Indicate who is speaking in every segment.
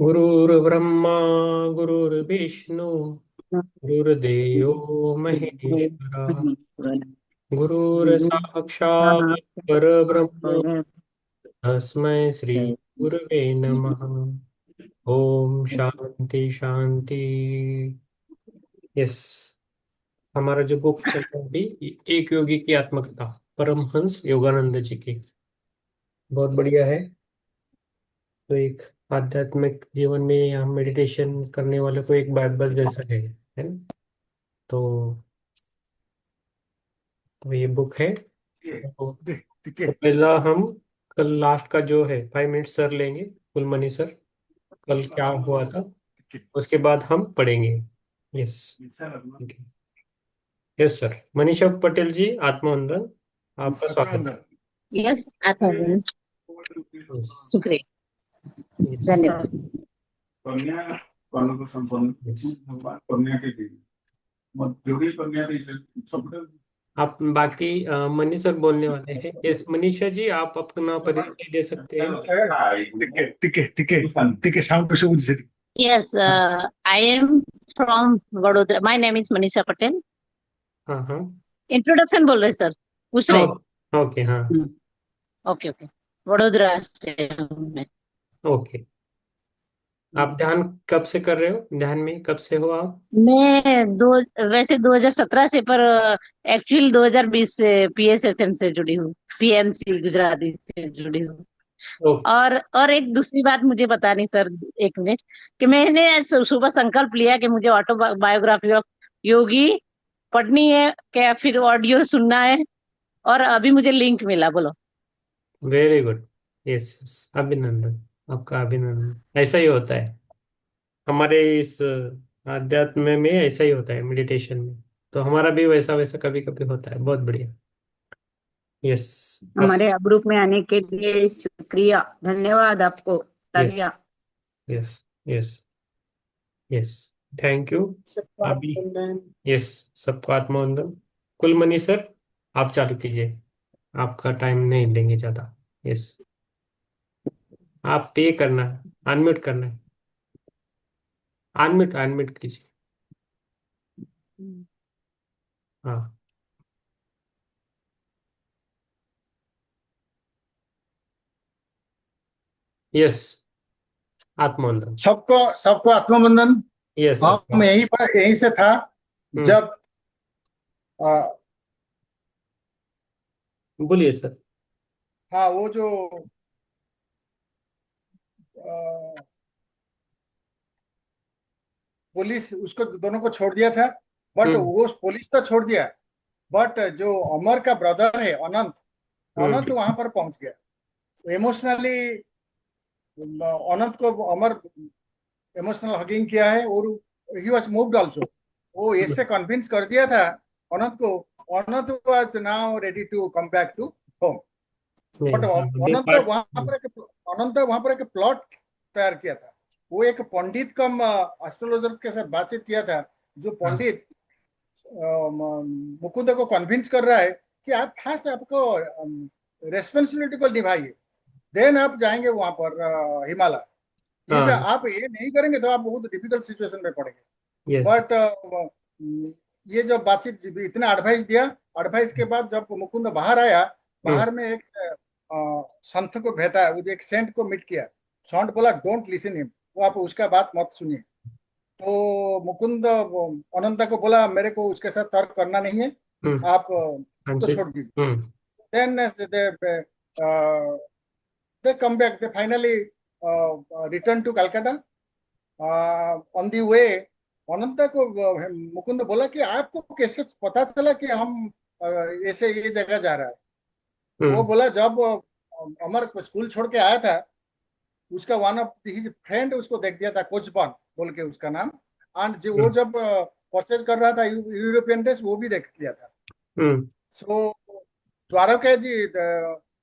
Speaker 1: गुरुर्ब्रह्मा गुरुर्विष्णु गुरुर्देवो महेश्वरः। गुरुर्साक्षात् परब्रह्म तस्मै श्री गुरवे नमः। ओम शांति शांति। यस, हमारा जो बुक चल रहा है अभी, एक योगी की आत्मकथा, परमहंस योगानंद जी की। बहुत बढ़िया है। तो एक आध्यात्मिक जीवन में या मेडिटेशन करने वाले को एक बाइबल जैसा है ना। तो ये बुक है। तो, तो पहला हम कल लास्ट का जो है 5 मिनट सर लेंगे, कुलमनी सर, कल क्या हुआ था, उसके बाद हम पढ़ेंगे। Yes, yes sir. Manisha Patel ji, आत्मवंदन, आपका स्वागत।
Speaker 2: यस आता हूँ।
Speaker 1: यस,
Speaker 2: शुक्रिया,
Speaker 1: यस,
Speaker 2: धन्यवाद।
Speaker 3: कन्या बालक संपन्न
Speaker 1: यस।
Speaker 3: कन्या के दिन मत जोड़ी कन्या दी सब
Speaker 1: आप बाकी मनीष सर बोलने वाले हैं। यस मनीषा जी, आप अपना परिचय दे सकते हैं।
Speaker 3: टिके साउंड से उस
Speaker 2: yes, I am from Vadodara. My name is Manisha Patel.
Speaker 1: हाँ हाँ।
Speaker 2: इंट्रोडक्शन बोल रहे सर, पूछ रहे?
Speaker 1: ओके, हाँ।
Speaker 2: ओके ओके, वडोदरा से हूँ मैं।
Speaker 1: ओके। आप ध्यान कब से कर रहे हो? ध्यान में कब से हो आप?
Speaker 2: मैं दो वैसे 2017 से, पर एक्चुअल 2020 से पीएसएफएम से जुड़ी हूँ, पीएमसी गुजराती से जुड़ी हूँ।
Speaker 1: ओके।
Speaker 2: और एक दूसरी बात मुझे बतानी सर, एक मिनट, कि मैंने आज सुबह संकल्प लिया कि मुझे ऑटोबायोग्राफी ऑफ योगी पढ़नी है, क्या फिर ऑडियो सुनना है, और अभी मुझे लिंक मिला। बोलो।
Speaker 1: Very good. यस यस, अभिनंदन, आपका अभिनंदन। ऐसा ही होता है हमारे इस आध्यात्म में, ऐसा ही होता है मेडिटेशन में। तो हमारा भी वैसा वैसा कभी कभी होता है। बहुत बढ़िया। यस। अब
Speaker 4: हमारे ग्रुप में आने के लिए शुक्रिया, धन्यवाद आपको।
Speaker 1: यस
Speaker 4: तालिया।
Speaker 1: Yes yes yes, thank you.
Speaker 2: सबको
Speaker 1: अभी
Speaker 2: अभिनंदन।
Speaker 1: यस, सबको आत्मवंदन। कुलमनी सर, आप चालू कीजिए। आपका टाइम नहीं लेंगे ज्यादा। यस, आप पे करना है, अनम्यूट करना है। अनम्यूट अनम्यूट कीजिए। हाँ। यस, आत्मवंदन।
Speaker 3: सबको सबको आत्मबंधन।
Speaker 1: Yes sir.
Speaker 3: हम यहीं पर यहीं से था
Speaker 1: हम्म,
Speaker 3: जब आ,
Speaker 1: बोलिए सर।
Speaker 3: हाँ वो जो आ, पुलिस उसको दोनों को छोड़ दिया था, बट
Speaker 1: हम्म
Speaker 3: वो पुलिस तो छोड़ दिया, बट जो अमर का ब्रदर है अनंत, अनंत
Speaker 1: हम्म
Speaker 3: वहां पर पहुंच गया इमोशनली। अनंत को अमर इमोशनल हगिंग किया है, और ही वाज मूव्ड आल्सो। वो ऐसे कन्विंस कर दिया था अनंत को। Anant was now ready to come back to home. But
Speaker 1: नहीं, दे
Speaker 3: अनंत
Speaker 1: पार्ट।
Speaker 3: वहां पर एक प्लॉट तैयार किया था। वो एक पंडित कम एस्ट्रोलॉजर के साथ बातचीत किया था। जो
Speaker 1: हाँ
Speaker 3: पंडित मुकुंद को कन्विंस कर रहा है कि आप फर्स्ट आपको रेस्पॉन्सिबिलिटी को निभाइए, देन आप जाएंगे वहां पर हिमालय। इफ
Speaker 1: हाँ।
Speaker 3: आप ये नहीं करेंगे तो आप बहुत डिफिकल्ट सिचुएशन में पड़ेंगे।
Speaker 1: यस।
Speaker 3: बट ये जब बातचीत इतना एडवाइस दिया, एडवाइस के बाद जब मुकुंद बाहर आया,
Speaker 1: हम्म
Speaker 3: बाहर में एक संत को भेटा, वो एक सेंट को मीट किया। संत बोला डोंट लिसन हिम, वो आप उसका बात मत सुनिए। तो मुकुंद अनंता को बोला मेरे को उसके साथ तर्क करना नहीं है,
Speaker 1: हम्म
Speaker 3: आप
Speaker 1: हाँ
Speaker 3: उसको
Speaker 1: जी।
Speaker 3: छोड़ दीजिए।
Speaker 1: Hmm
Speaker 3: then they come back, they finally return to Calcutta. On the way Ananta को मुकुंद बोला कि आपको कैसे पता चला कि हम ऐसे ये जगह जा रहा है। वो
Speaker 1: हम्म
Speaker 3: बोला जब अमर को स्कूल छोड़ के आया था, उसका वन ऑफ हिज फ्रेंड उसको देख दिया था, कोचबन बोल के उसका नाम। एंड जो वो
Speaker 1: हम्म
Speaker 3: जब परचेज कर रहा था यूरोपियन ड्रेस, वो भी देख लिया था।
Speaker 1: हम्म
Speaker 3: सो द्वारका जी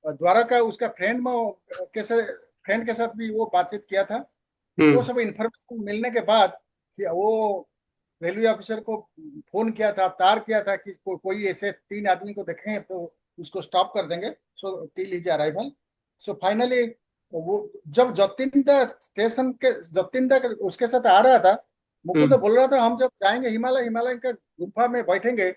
Speaker 3: द्वारका उसका कैसे फ्रेंड के साथ भी वो बातचीत किया था। वो
Speaker 1: हम्म
Speaker 3: सब इंफॉर्मेशन मिलने के बाद कि वो रेलवे ऑफिसर को फोन किया था, तार किया था कि कोई ऐसे 3 आदमी को देखें तो उसको स्टॉप कर देंगे, so till his arrival. So finally वो जब जतिन दा उसके साथ आ रहा था, मुकुंद बोल रहा था हम जब जाएंगे हिमालय, हिमालय का गुफा में बैठेंगे,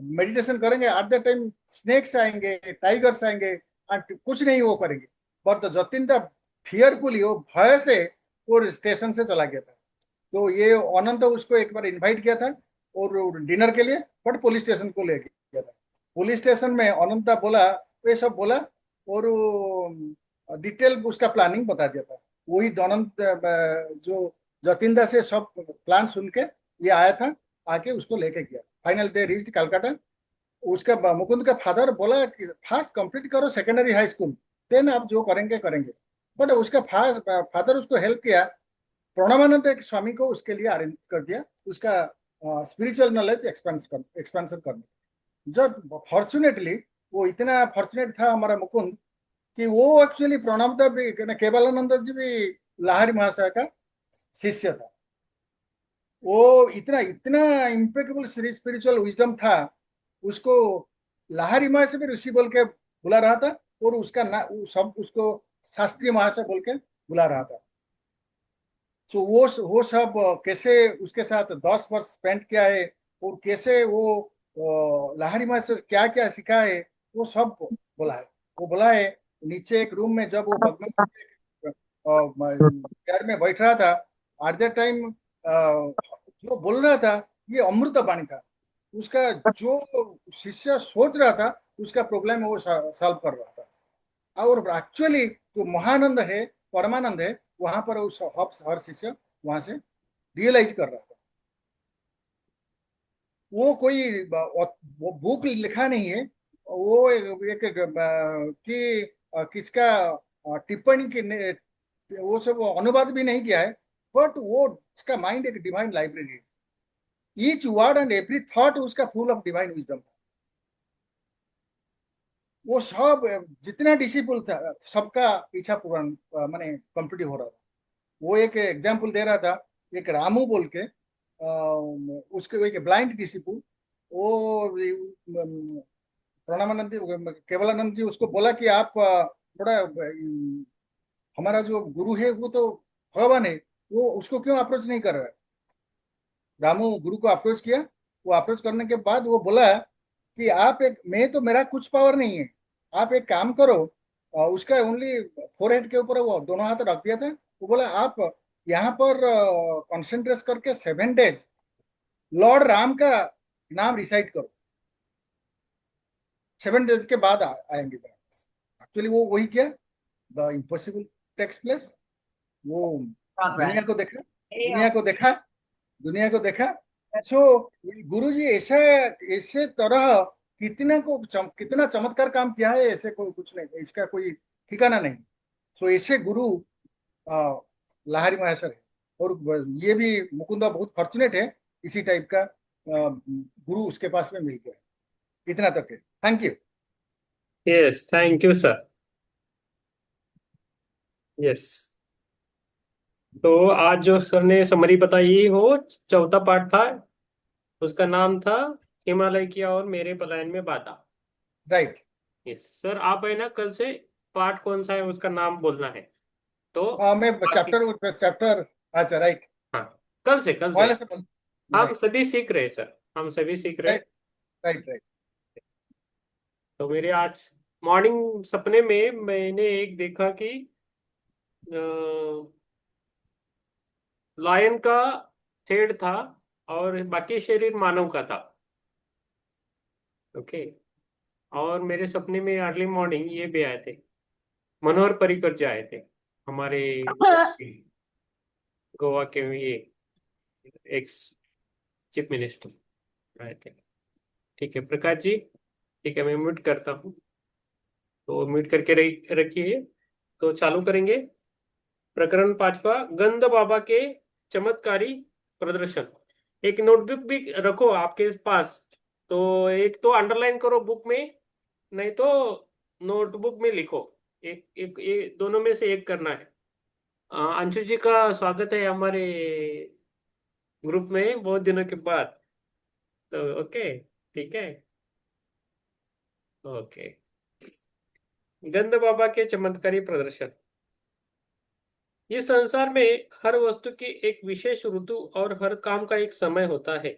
Speaker 3: मेडिटेशन करेंगे, एट द टाइम स्नेक्स आएंगे, टाइगर्स आएंगे, and कुछ नहीं वो करेंगे। पर तो जतिन दा फियरफुली, वो भय से वो स्टेशन से चला गया था। तो ये अनंत उसको एक बार इनवाइट किया था और डिनर के लिए, बट पुलिस स्टेशन को ले गया था। पुलिस स्टेशन में अनंता बोला, ये सब बोला, और डिटेल उसका प्लानिंग बता दिया था। वही अनंत जो जतिंदा से सब प्लान सुन के ये आया था, आके उसको लेके गया। Final they reach Calcutta. उसका मुकुंद का फादर बोला कि फर्स्ट कंप्लीट करो सेकेंडरी हाई स्कूल, देन आप जो करेंगे करेंगे। बट उसका फादर उसको हेल्प किया, प्रणवानंद एक स्वामी को उसके लिए अरेंज कर दिया, उसका स्पिरिचुअल नॉलेज एक्सपेंशन करने। जब फॉर्चुनेटली वो इतना फॉर्चुनेट था हमारा मुकुंद, कि वो एक्चुअली प्रणवदा भी, केवलानंद जी भी लाहरी महाशय का शिष्य था। वो इतना इतना इम्पेकेबल स्पिरिचुअल विजडम था, उसको लाहरी महाशय भी ऋषि बोल के बुला रहा था, और उसका ना सब उसको शास्त्रीय महाशय बोल के बुला रहा था। तो वो सब कैसे उसके साथ 10 वर्ष स्पेंड किया है, और कैसे वो लाहरी माँ से क्या क्या सीखा है, वो सब बोला है। वो बोला है नीचे एक रूम में जब वो पद्मा प्यार में बैठ रहा था, एट दैट टाइम जो बोल रहा था ये अमृत बाणी था। उसका जो शिष्य सोच रहा था, उसका प्रॉब्लम वो सॉल्व कर रहा था। और एक्चुअली जो महानंद है, परमानंद है, वहां पर उस हर शिष्य वहां से रियलाइज कर रहा था। वो कोई वो बुक लिखा नहीं है, वो एक कि किसका टिप्पणी की वो सब अनुवाद भी नहीं किया है, बट वो उसका माइंड एक डिवाइन लाइब्रेरी है। Each word and every thought उसका फुल ऑफ डिवाइन विजडम था। वो सब जितना डिसिपल था सबका इच्छा पूर्ण माने कंप्लीट हो रहा था। वो एक एग्जाम्पल दे रहा था, एक रामू बोल के उसके एक ब्लाइंड डिसिपल, वो प्रणमानंद जी, केवलानंद जी उसको बोला कि आप थोड़ा हमारा जो गुरु है वो तो भगवान है, वो उसको क्यों अप्रोच नहीं कर रहा है। रामू गुरु को अप्रोच किया। वो अप्रोच करने के बाद वो बोला कि आप एक, मैं तो मेरा कुछ पावर नहीं है, आप एक काम करो। उसका ओनली फोरहेड के ऊपर वो दोनों हाथ रख दिया था। वो बोला आप यहाँ पर कॉन्सेंट्रेट करके 7 डेज लॉर्ड राम का नाम रिसाइट करो, 7 डेज के बाद आएंगे बनारस। एक्चुअली वो वही किया, द इम्पॉसिबल टेक्स प्लेस। वो दुनिया को देखा, दुनिया को देखा, दुनिया को देखा। सो गुरु जी ऐसा, ऐसे तरह कितना चमत्कार काम किया है, ऐसे कोई कुछ नहीं, इसका कोई ठिकाना नहीं। सो ऐसे गुरु लाहरी महेश्वर है। और ये भी मुकुंदा बहुत फॉर्चुनेट है, इसी टाइप का गुरु उसके पास में मिल गया। इतना तक है। Thank you.
Speaker 1: Yes, thank you sir. Yes, तो आज जो सर ने समरी बताई वो चौथा पार्ट था, उसका नाम था हिमालय की और मेरे पलायन में बाधा।
Speaker 3: राइट।
Speaker 1: यस सर, आप है ना कल से पार्ट कौन सा है उसका नाम बोलना है, तो
Speaker 3: मैं
Speaker 1: बाकी।
Speaker 3: चैप्टर चैप्टर, अच्छा राइट,
Speaker 1: हाँ, कल से
Speaker 3: पहले से बोल।
Speaker 1: हम
Speaker 3: राइट
Speaker 1: सभी सीख रहे हैं सर, हम सभी सीख रहे हैं।
Speaker 3: Right right right.
Speaker 1: तो मेरे आज मॉर्निंग सपने में मैंने एक देखा कि लायन का हेड था और बाकी शरीर मानव का था। ओके। और मेरे सपने में अर्ली मॉर्निंग ये भी आए थे, मनोहर पर्रिकर जी आए थे, हमारे गोवा के ये एक्स चीफ मिनिस्टर आए थे। ठीक है प्रकाश जी, ठीक है मैं म्यूट करता हूँ, तो म्यूट करके रखिए। तो चालू करेंगे प्रकरण पांचवा, गंध बाबा के चमत्कारी प्रदर्शन। एक नोटबुक भी रखो आपके पास, तो एक तो अंडरलाइन करो बुक में, नहीं तो नोटबुक में लिखो। एक दोनों में से एक करना है। अंशु जी का स्वागत है हमारे ग्रुप में बहुत दिनों के बाद। तो ओके, ठीक है, ओके। गंध बाबा के चमत्कारी प्रदर्शन। इस संसार में हर वस्तु की एक विशेष ऋतु और हर काम का एक समय होता है।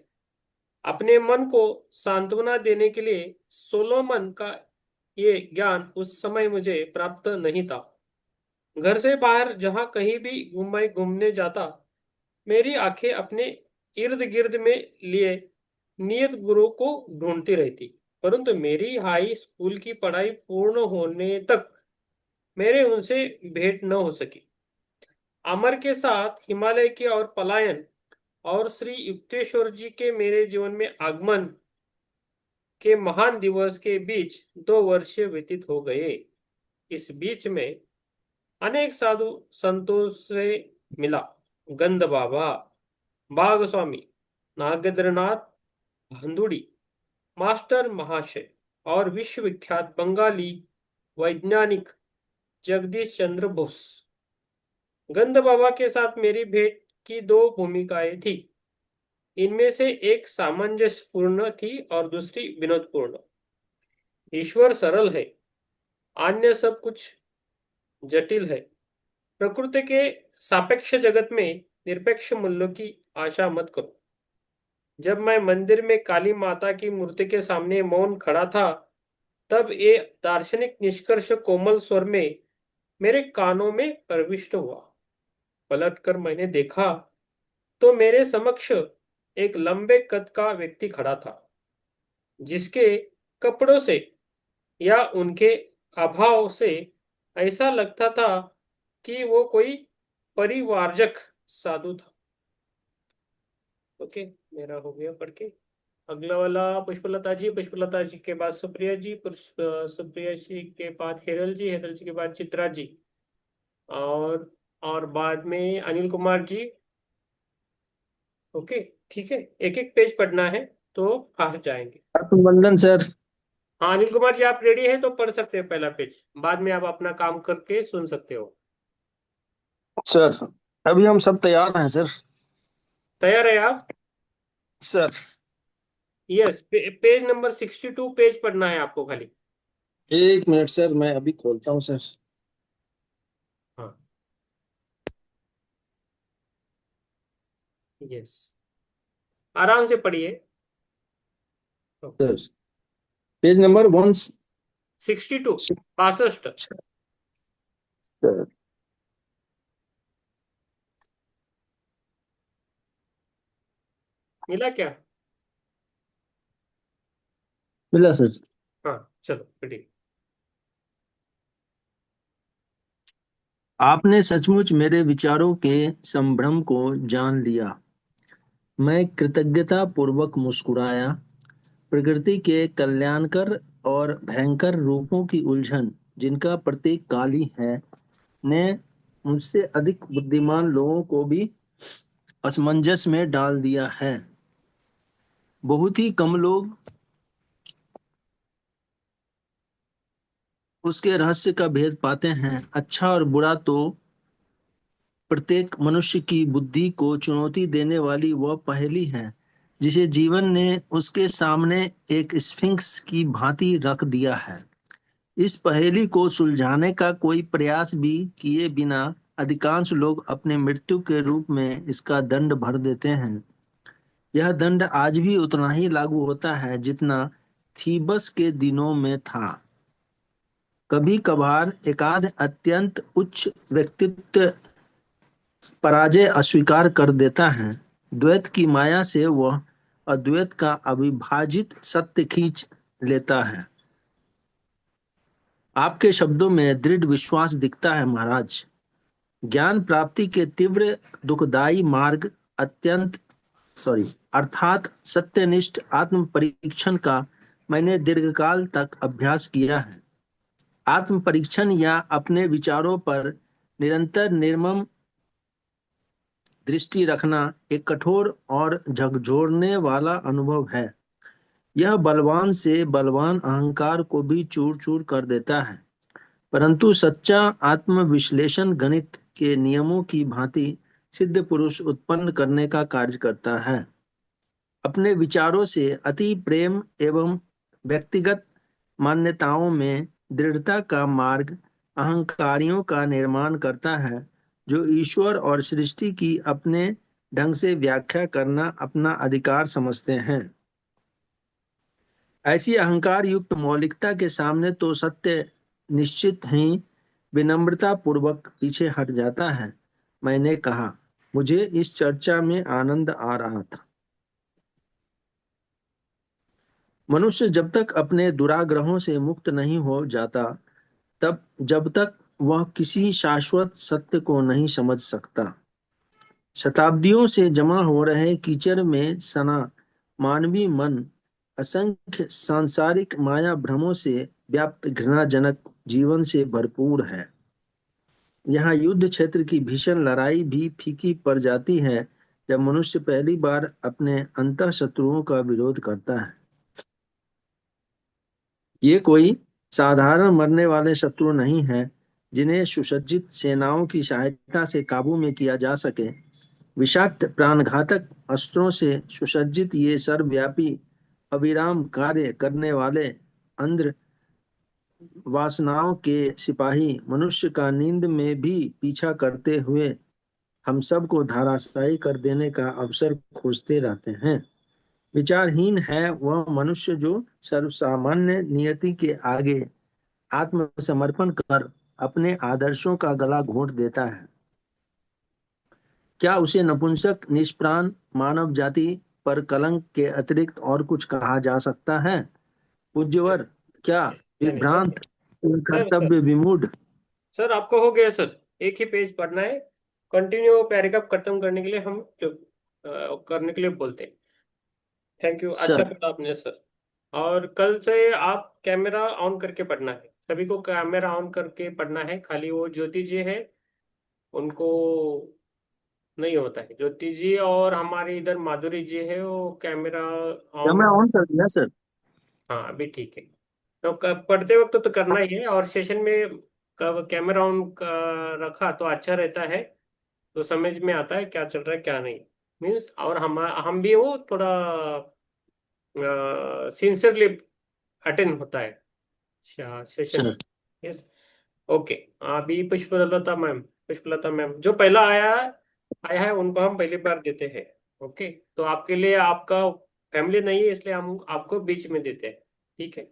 Speaker 1: अपने मन को सांत्वना देने के लिए सोलोमन का ये ज्ञान उस समय मुझे प्राप्त नहीं था। घर से बाहर जहां कहीं भी मैं घूमने जाता, मेरी आंखें अपने इर्द गिर्द में लिए नियत गुरु को ढूंढती रहती, परंतु मेरी हाई स्कूल की पढ़ाई पूर्ण होने तक मेरे उनसे भेंट न हो सकी। अमर के साथ हिमालय की और पलायन और श्री युक्तेश्वर जी के मेरे जीवन में आगमन के महान दिवस के बीच 2 वर्ष व्यतीत हो गए। इस बीच में अनेक साधु संतों से मिला। गंध बाबा, बाग स्वामी, नागेंद्रनाथ भांदुड़ी, मास्टर महाशय और विश्वविख्यात बंगाली वैज्ञानिक जगदीश चंद्र बोस। गंध बाबा के साथ मेरी भेंट की 2 भूमिकाएं थी। इनमें से एक सामंजस्यपूर्ण थी और दूसरी विनोदपूर्ण। ईश्वर सरल है, अन्य सब कुछ जटिल है। प्रकृति के सापेक्ष जगत में निरपेक्ष मूल्यों की आशा मत करो। जब मैं मंदिर में काली माता की मूर्ति के सामने मौन खड़ा था, तब ये दार्शनिक निष्कर्ष कोमल स्वर में मेरे कानों में प्रविष्ट हुआ। पलटकर मैंने देखा तो मेरे समक्ष एक लंबे कद का व्यक्ति खड़ा था, जिसके कपड़ों से या उनके अभाव से ऐसा लगता था कि वो कोई परिवारजक साधु था। ओके, मेरा हो गया पढ़ के। अगला वाला पुष्पलता जी, पुष्पलता जी के बाद सुप्रिया जी, सुप्रिया जी के बाद हेरल जी, हेरल जी के बाद चित्रा जी, और बाद में अनिल कुमार जी। ओके, ठीक है, एक एक पेज पढ़ना है तो हार जाएंगे।
Speaker 5: वंदन सर।
Speaker 1: हाँ अनिल कुमार जी, आप रेडी हैं तो पढ़ सकते हैं पहला पेज, बाद में आप अपना काम करके सुन सकते हो।
Speaker 5: सर अभी हम सब तैयार हैं सर।
Speaker 1: तैयार है आप?
Speaker 5: Sir
Speaker 1: yes, page number 62 page पढ़ना है आपको खाली।
Speaker 5: 1 मिनट सर, मैं अभी खोलता हूँ सर।
Speaker 1: हाँ, यस, आराम से पढ़िए।
Speaker 5: Sir page number
Speaker 1: 62, 62।
Speaker 5: सर
Speaker 1: मिला क्या?
Speaker 5: मिला सर।
Speaker 1: हाँ चलो पढ़िए।
Speaker 5: आपने सचमुच मेरे विचारों के संभ्रम को जान लिया। मैं कृतज्ञता पूर्वक मुस्कुराया। प्रकृति के कल्याणकर और भयंकर रूपों की उलझन, जिनका प्रतीक काली है, ने मुझसे अधिक बुद्धिमान लोगों को भी असमंजस में डाल दिया है। बहुत ही कम लोग उसके रहस्य का भेद पाते हैं। अच्छा और बुरा तो प्रत्येक मनुष्य की बुद्धि को चुनौती देने वाली वह पहेली है, जिसे जीवन ने उसके सामने एक स्फिंक्स की भांति रख दिया है। इस पहेली को सुलझाने का कोई प्रयास भी किए बिना अधिकांश लोग अपने मृत्यु के रूप में इसका दंड भर देते हैं। यह दंड आज भी उतना ही लागू होता है जितना थीबस के दिनों में था। कभी कभार एकाध अत्यंत उच्च व्यक्तित्व पराजय अस्वीकार कर देता है। द्वैत की माया से वह अद्वैत का अविभाजित सत्य खींच लेता है। आपके शब्दों में दृढ़ विश्वास दिखता है महाराज। ज्ञान प्राप्ति के तीव्र दुखदायी मार्ग अत्यंत अर्थात सत्यनिष्ठ आत्म परीक्षण का मैंने दीर्घकाल तक अभ्यास किया है। आत्म परीक्षण या अपने विचारों पर निरंतर निर्मम दृष्टि रखना एक कठोर और झकझोरने वाला अनुभव है। यह बलवान से बलवान अहंकार को भी चूर चूर कर देता है, परंतु सच्चा आत्मविश्लेषण गणित के नियमों की भांति सिद्ध पुरुष उत्पन्न करने का कार्य करता है। अपने विचारों से अति प्रेम एवं व्यक्तिगत मान्यताओं में दृढ़ता का मार्ग अहंकारियों का निर्माण करता है जो ईश्वर और सृष्टि की अपने ढंग से व्याख्या करना अपना अधिकार समझते हैं। ऐसी अहंकार युक्त मौलिकता के सामने तो सत्य निश्चित ही विनम्रता पूर्वक पीछे हट जाता है। मैंने कहा, मुझे इस चर्चा में आनंद आ रहा था। मनुष्य जब तक अपने दुराग्रहों से मुक्त नहीं हो जाता, तब जब तक वह किसी शाश्वत सत्य को नहीं समझ सकता। शताब्दियों से जमा हो रहे कीचड़ में सना मानवीय मन असंख्य सांसारिक माया भ्रमों से व्याप्त घृणाजनक जीवन से भरपूर है। यहाँ युद्ध क्षेत्र की भीषण लड़ाई भी फीकी पड़ जाती है जब मनुष्य पहली बार अपने अंतः शत्रुओं का विरोध करता है। ये कोई साधारण मरने वाले शत्रु नहीं है जिन्हें सुसज्जित सेनाओं की सहायता से काबू में किया जा सके। विषाक्त प्राणघातक अस्त्रों से सुसज्जित ये सर्वव्यापी अविराम कार्य करने वाले अंध्र वासनाओं के सिपाही मनुष्य का नींद में भी पीछा करते हुए हम सबको धराशायी कर देने का अवसर खोजते रहते हैं। विचारहीन है वह मनुष्य जो सर्वसामान्य नियति के आगे आत्मसमर्पण कर अपने आदर्शों का गला घोंट देता है। क्या उसे नपुंसक निष्प्राण मानव जाति पर कलंक के अतिरिक्त और कुछ कहा जा सकता है? पूज्यवर, क्या
Speaker 1: यानी हो
Speaker 5: विभ्रांत
Speaker 1: गया सर।
Speaker 5: कर्तव्य विमूढ़
Speaker 1: सर आपको हो गया सर, एक ही पेज पढ़ना है। कंटिन्यू पैराग्राफ खत्म करने के लिए हम जो करने के लिए बोलते हैं। थैंक यू, अच्छा
Speaker 5: सर?
Speaker 1: करा आपने सर। और कल से आप कैमरा ऑन करके पढ़ना है, सभी को कैमरा ऑन करके पढ़ना है। खाली वो ज्योति जी है उनको नहीं होता है। ज्योति जी और हमारे इधर माधुरी जी है, वो कैमरा ऑन।
Speaker 5: कैमरा ऑन कर दिया सर।
Speaker 1: हाँ अभी ठीक है। तो पढ़ते वक्त तो करना ही है, और सेशन में कब कैमरा ऑन रखा तो अच्छा रहता है, तो समझ में आता है क्या चल रहा है क्या नहीं। मीन्स और हम भी वो थोड़ा सिंसियरली अटेंड होता है सेशन।
Speaker 5: Sir,
Speaker 1: yes. ओके। अभी पुष्पलता मैम जो पहला आया आया है उनको हम पहली बार देते हैं। ओके, तो आपके लिए आपका फैमिली नहीं है इसलिए हम आपको बीच में देते हैं। ठीक है,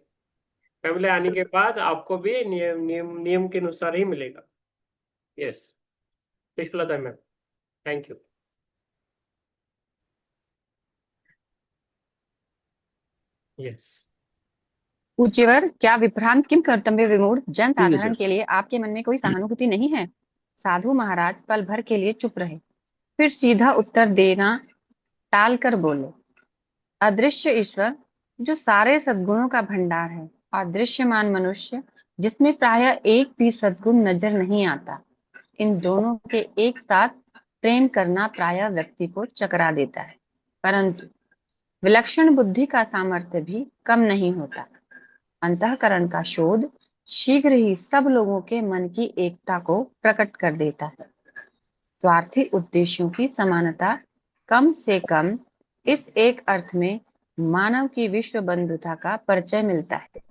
Speaker 1: फैमिली आने के बाद आपको भी नियम के अनुसार ही मिलेगा। Yes, Pushpalata ma'am, thank you. Yes.
Speaker 4: पूज्यवर, क्या विभ्रांत किम कर्तव्य विमूढ़ जन
Speaker 5: ठीक है
Speaker 4: साधारण
Speaker 5: सर।
Speaker 4: के लिए आपके मन में कोई सहानुभूति नहीं है? साधु महाराज पल भर के लिए चुप रहे, फिर सीधा उत्तर देना टाल कर बोले, अदृश्य ईश्वर जो सारे सद्गुणों का भंडार है और दृश्यमान मनुष्य जिसमें प्रायः एक भी सद्गुण नजर नहीं आता, इन दोनों के एक साथ प्रेम करना प्रायः व्यक्ति को चकरा देता है, परंतु विलक्षण बुद्धि का सामर्थ्य भी कम नहीं होता। अंतःकरण का शोध शीघ्र ही सब लोगों के मन की एकता को प्रकट कर देता है। स्वार्थी उद्देश्यों की समानता कम से कम इस एक अर्थ में मानव की विश्व बंधुता का परिचय मिलता है।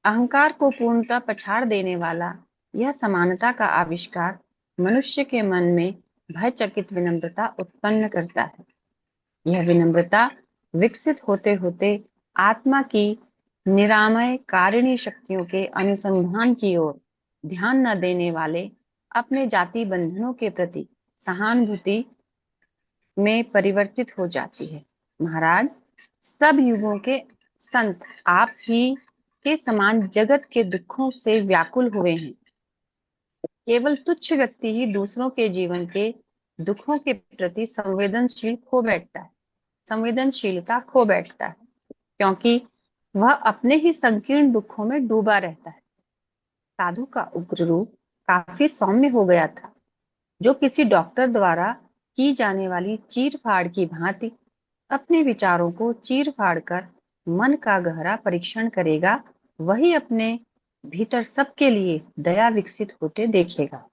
Speaker 4: अहंकार को पूर्णतः पछाड़ देने वाला यह समानता का आविष्कार मनुष्य के मन में भयचकित विनम्रता उत्पन्न करता है। यह विनम्रता विकसित होते होते आत्मा की निरामय कारिणी शक्तियों के अनुसंधान की ओर ध्यान न देने वाले अपने जाति बंधनों के प्रति सहानुभूति में परिवर्तित हो जाती है। महाराज, सब युगों के संत आप ही के समान जगत के दुखों से व्याकुल हुए हैं। केवल तुच्छ व्यक्ति ही दूसरों के जीवन के दुखों के प्रति संवेदनशीलता खो बैठता है, क्योंकि वह अपने ही संकीर्ण दुखों में डूबा रहता है। साधु का उग्र रूप काफी सौम्य हो गया था। जो किसी डॉक्टर द्वारा की जाने वाली चीर फाड़ की भांति अपने विचारों को चीर फाड़ कर मन का गहरा परीक्षण करेगा, वही अपने भीतर सबके लिए दया विकसित होते देखेगा।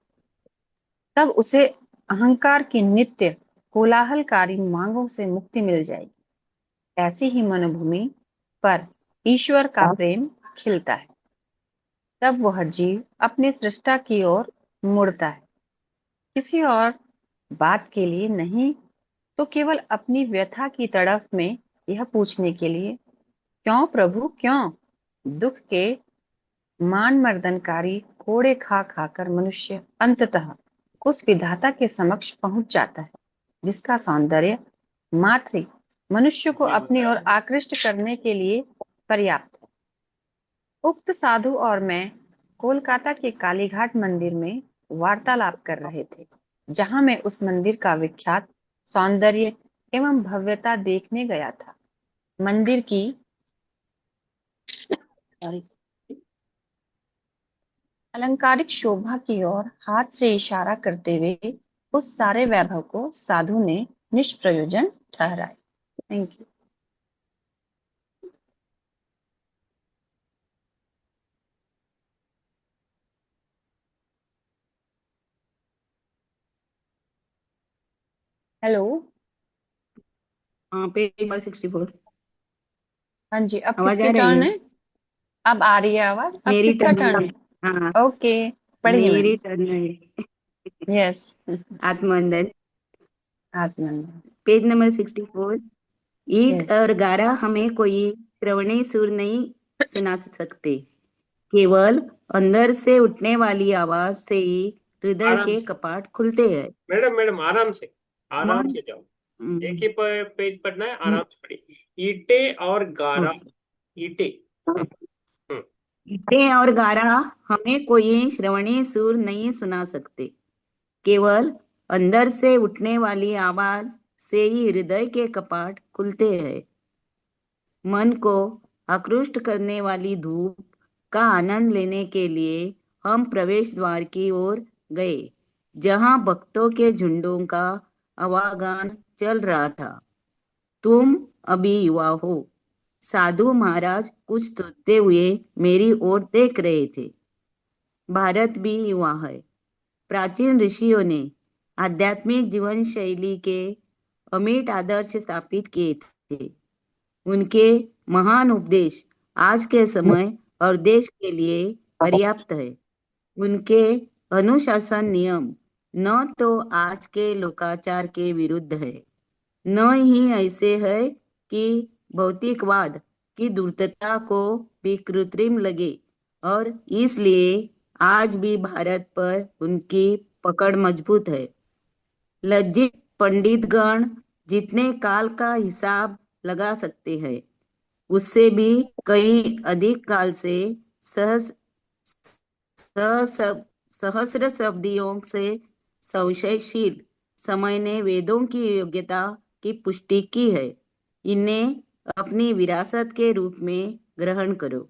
Speaker 4: तब उसे अहंकार की नित्य कोलाहलकारी मांगों से मुक्ति मिल जाएगी। ऐसी ही मनोभूमि पर ईश्वर का प्रेम खिलता है। तब वह जीव अपने सृष्टा की ओर मुड़ता है। किसी और बात के लिए नहीं, तो केवल अपनी व्यथा की तड़फ में यह पूछने के लिए, क्यों प्रभु क्यों? दुख के मान मर्दनकारी कोड़े खा खाकर मनुष्य अंततः उस विधाता के समक्ष पहुंच जाता है जिसका सौंदर्य मात्र ही मनुष्य को अपनी ओर आकृष्ट करने के लिए पर्याप्त है। उक्त साधु और मैं कोलकाता के कालीघाट मंदिर में वार्तालाप कर रहे थे, जहां मैं उस मंदिर का विख्यात सौंदर्य एवं भव्यता देखने गया था। मंदिर की अलंकारिक शोभा की ओर हाथ से इशारा करते हुए उस सारे वैभव को साधु ने निष्प्रयोजन ठहराया। Thank you. हेलो।
Speaker 6: हाँ, पेज नंबर 64।
Speaker 4: हाँ जी, अब
Speaker 6: आवाज
Speaker 4: किसकी
Speaker 6: आ रही
Speaker 4: टर्न
Speaker 6: है?
Speaker 4: है? अब आ रही है आवाज। अब
Speaker 6: मेरी
Speaker 4: किसका
Speaker 6: टर्न
Speaker 4: टर्न
Speaker 6: है।
Speaker 4: है?
Speaker 6: हाँ,
Speaker 4: ओके, पढ़िए
Speaker 6: मेरी
Speaker 4: मैम।
Speaker 6: टर्न है।
Speaker 4: यस।
Speaker 6: आत्मवंदन,
Speaker 4: आत्मन।
Speaker 6: Page number 64। ईंट
Speaker 4: यस।
Speaker 6: और गारा हमें कोई श्रवणी सुर नहीं सुना सकते, केवल अंदर से उठने वाली आवाज से ही हृदय
Speaker 1: आराम
Speaker 6: के
Speaker 1: से
Speaker 6: कपाट खुलते हैं।
Speaker 1: मैडम आराम से जाओ। एक ही पेज पढ़ना है, आराम से पढ़िए। ईटे और गारा। ईटे। हम्म,
Speaker 6: ईंटें और गारा हमें कोई श्रवणी सुर नहीं सुना सकते, केवल अंदर से उठने वाली आवाज से ही हृदय के कपाट खुलते हैं। मन को आकृष्ट करने वाली धूप का आनंद लेने के लिए हम प्रवेश द्वार की ओर गए, जहां भक्तों के झुंडों का आवागमन चल रहा था। तुम अभी युवा हो, साधु महाराज कुछ सोचते हुए मेरी ओर देख रहे थे। भारत भी युवा है। प्राचीन ऋषियों ने आध्यात्मिक जीवन शैली के अमिट आदर्श स्थापित किए थे। उनके महान उपदेश आज के समय और देश के लिए पर्याप्त है। उनके अनुशासन नियम न तो आज के लोकाचार के विरुद्ध है, न ही ऐसे है कि भौतिकवाद की धूर्तता को भी कृत्रिम लगे, और इसलिए आज भी भारत पर उनकी पकड़ मजबूत है। लज्जित पंडितगण जितने काल का हिसाब लगा सकते हैं, उससे भी कई अधिक काल से सहस सहस- सहस्र शब्दियों से संशयशील समय ने वेदों की योग्यता की पुष्टि की है। इन्हें अपनी विरासत के रूप में ग्रहण करो।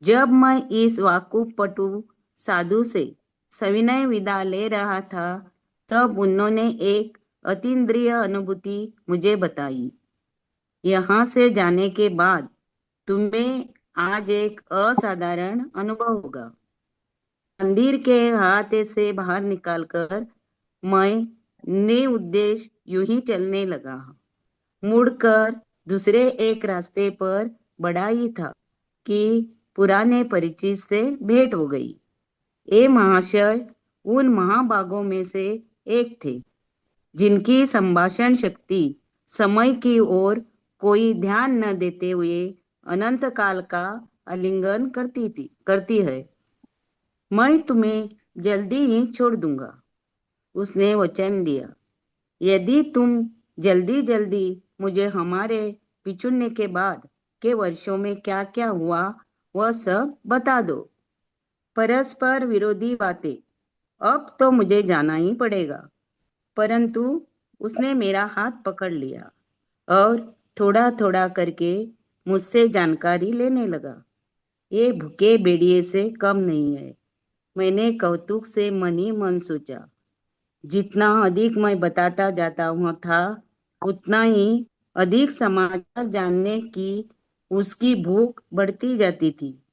Speaker 6: जब मैं इस वाकुफ पटु साधु से सविनय विदा ले रहा था, तब उन्होंने एक अतीन्द्रिय अनुभूति मुझे बताई। यहाँ से जाने के बाद तुम्हें आज एक असाधारण अनुभव होगा। मंदिर के अहाते से बाहर निकालकर मैं निर्उद्देश यूं ही चलने लगा। मुड़कर दूसरे एक रास्ते पर बढ़ा ही था कि पुराने परिचित से भेंट हो गई। ये महाशय उन महाभागों में से एक थे जिनकी संभाषण शक्ति समय की ओर कोई ध्यान न देते हुए अनंत काल का आलिंगन करती है। मैं तुम्हें जल्दी ही छोड़ दूंगा, उसने वचन दिया। यदि तुम जल्दी जल्दी मुझे हमारे पिछुड़ने के बाद के वर्षों में क्या क्या हुआ वह सब बता दो। परस्पर विरोधी बातें, अब तो मुझे जाना ही पड़ेगा। परंतु उसने मेरा हाथ पकड़ लिया और थोड़ा थोड़ा करके मुझसे जानकारी लेने लगा। ये भूखे भेड़िए से कम नहीं है। मैंने कौतुक से मन ही मन सोचा, जितना अधिक मैं बताता जाता हुआ था, उतना ही अधिक समाचार जानने की उसकी भूख बढ़ती जाती थी।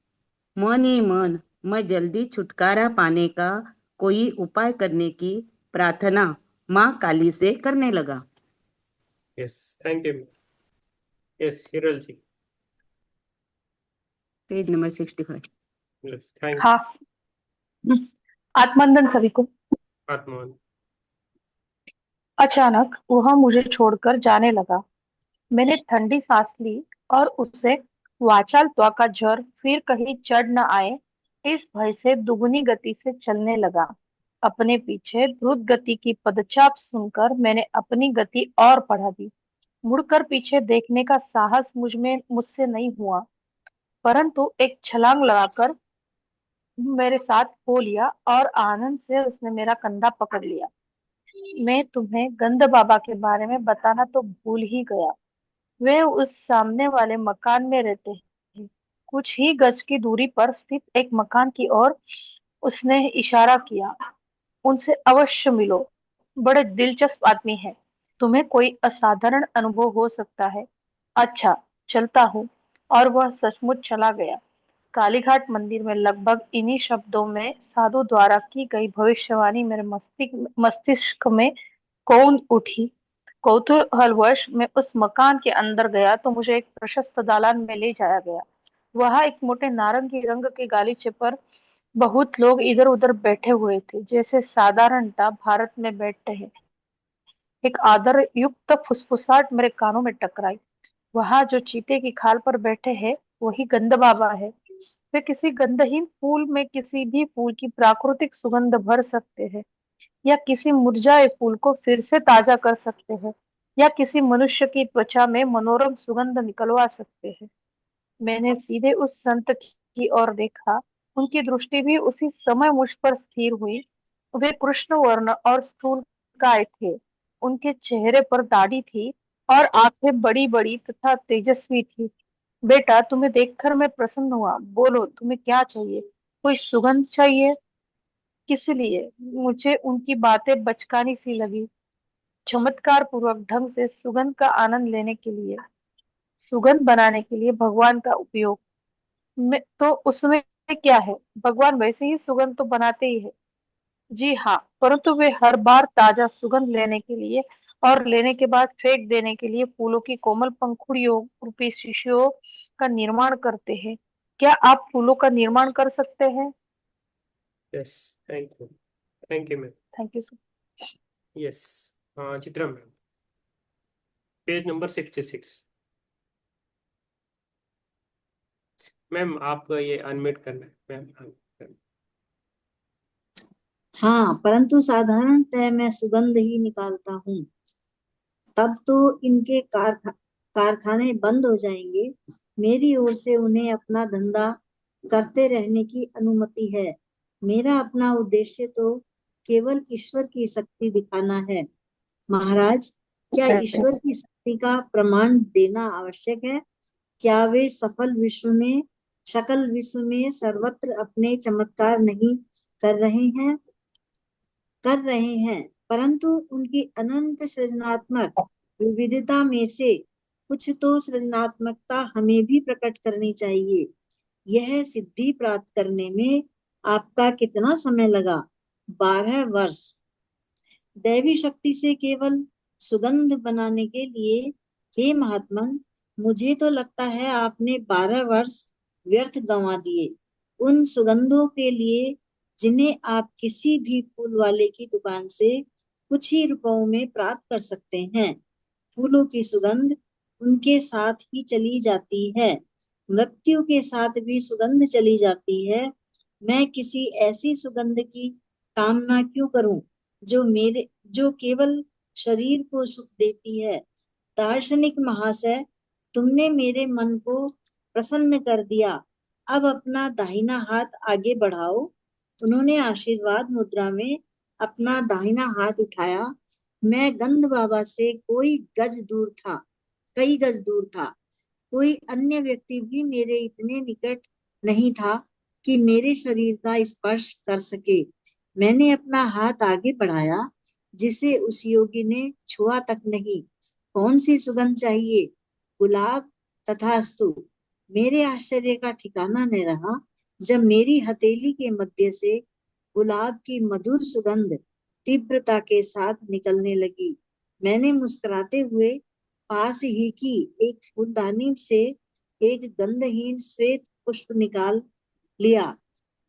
Speaker 6: मन ही मन मैं जल्दी छुटकारा पाने का कोई उपाय करने की प्रार्थना माँ काली से करने लगा।
Speaker 1: Yes, thank you. Yes, Hiral ji.
Speaker 6: Page number 65।
Speaker 1: Yes, thank
Speaker 7: हाँ, आत्मवंदन सभी को।
Speaker 1: आत्मा।
Speaker 7: अचानक वह मुझे छोड़कर जाने लगा। मैंने ठंडी सांस ली और उससे वाचाल त्वा का ज्वर फिर कहीं चढ़ न आए, इस भय से दुगनी गति से चलने लगा। अपने पीछे द्रुत गति की पदचाप सुनकर मैंने अपनी गति और बढ़ा दी। मुड़कर पीछे देखने का साहस मुझसे नहीं हुआ, परंतु एक छलांग लगाकर मेरे साथ हो लिया और आनंद से उसने मेरा कंधा पकड़ लिया। मैं तुम्हें गंध बाबा के बारे में बताना तो भूल ही गया। वे उस सामने वाले मकान में रहते हैं। कुछ ही गज की दूरी पर स्थित एक मकान की ओर उसने इशारा किया। उनसे अवश्य मिलो, बड़े दिलचस्प आदमी है। तुम्हें कोई असाधारण अनुभव हो सकता है। अच्छा, चलता हूँ। और वह सचमुच चला गया। कालीघाट मंदिर में लगभग इन्हीं शब्दों में साधु द्वारा की गई भविष्यवाणी मेरे मस्तिष्क में कौंध उठी। कौतूहलवश मैं उस मकान के अंदर गया तो मुझे एक प्रशस्त दालान में ले जाया गया। वहां एक मोटे नारंगी रंग के गालीचे पर बहुत लोग इधर उधर बैठे हुए थे, जैसे साधारणतः भारत में बैठते हैं। एक आदर युक्त फुसफुसाहट मेरे कानों में टकराई। वहां जो चीते की खाल पर बैठे हैं, वही गंध बाबा है। वे किसी गंधहीन फूल में किसी भी फूल की प्राकृतिक सुगंध भर सकते हैं, या किसी मुरझाए फूल को फिर से ताजा कर सकते हैं, या किसी मनुष्य की त्वचा में मनोरम सुगंध निकलवा सकते हैं। मैंने सीधे उस संत की ओर देखा। उनकी दृष्टि भी उसी समय मुझ पर स्थिर हुई। वे कृष्ण वर्ण और स्थूलकाय थे। उनके चेहरे पर दाढ़ी थी और आंखें बड़ी बड़ी तथा तेजस्वी थी। बेटा, तुम्हें देखकर मैं प्रसन्न हुआ। बोलो, तुम्हें क्या चाहिए? कोई सुगंध चाहिए? किस लिए? मुझे उनकी बातें बचकानी सी लगी। चमत्कार पूर्वक ढंग से सुगंध का आनंद लेने के लिए, सुगंध बनाने के लिए भगवान का उपयोग में तो उसमें क्या है? भगवान वैसे ही सुगंध तो बनाते ही है। जी हाँ, परंतु वे हर बार ताजा सुगंध लेने के लिए और लेने के बाद फेंक देने के लिए फूलों की कोमल पंखुड़ियों रूपी शिशियों का निर्माण करते हैं। क्या आप फूलों का निर्माण कर सकते हैं?
Speaker 1: Yes, thank you ma'am.
Speaker 7: Thank you sir.
Speaker 1: Yes, हाँ Chitra ma'am, page number 66। Ma'am आपका ये अनम्यूट करना है मैम।
Speaker 6: हाँ, परंतु साधारणतः मैं सुगंध ही निकालता हूँ। तब तो इनके कारखाने बंद हो जाएंगे। मेरी ओर से उन्हें अपना धंधा करते रहने की अनुमति है। मेरा अपना उद्देश्य तो केवल ईश्वर की शक्ति दिखाना है। महाराज, क्या ईश्वर की शक्ति का प्रमाण देना आवश्यक है? क्या वे सकल विश्व में सर्वत्र अपने चमत्कार नहीं कर रहे हैं कर रहे हैं परंतु उनकी अनंत सृजनात्मक विविधता में से कुछ तो सृजनात्मकता हमें भी प्रकट करनी चाहिए। यह सिद्धि प्राप्त करने में आपका कितना समय लगा? 12 वर्ष। दैवी शक्ति से केवल सुगंध बनाने के लिए? हे महात्मन, मुझे तो लगता है आपने 12 वर्ष व्यर्थ गंवा दिए उन सुगंधों के लिए जिन्हें आप किसी भी फूल वाले की दुकान से कुछ ही रुपयों में प्राप्त कर सकते हैं। फूलों की सुगंध उनके साथ ही चली जाती है, मृत्यु के साथ भी सुगंध चली जाती है। मैं किसी ऐसी सुगंध की कामना क्यों करूं जो केवल शरीर को सुख देती है? दार्शनिक महाशय, तुमने मेरे मन को प्रसन्न कर दिया। अब अपना दाहिना हाथ आगे बढ़ाओ। उन्होंने आशीर्वाद मुद्रा में अपना दाहिना हाथ उठाया। मैं गंध बाबा से कई गज दूर था। कोई अन्य व्यक्ति भी मेरे इतने निकट नहीं था कि मेरे शरीर का स्पर्श कर सके। मैंने अपना हाथ आगे बढ़ाया, जिसे उस योगी ने छुआ तक नहीं। कौन सी सुगंध चाहिए? गुलाब? तथास्तु। मेरे आश्चर्य का ठिकाना न रहा जब मेरी हथेली के मध्य से गुलाब की मधुर सुगंध तीव्रता के साथ निकलने लगी। मैंने मुस्कुराते हुए पास ही की एक फूलदानी से एक गंधहीन श्वेत पुष्प निकाल लिया।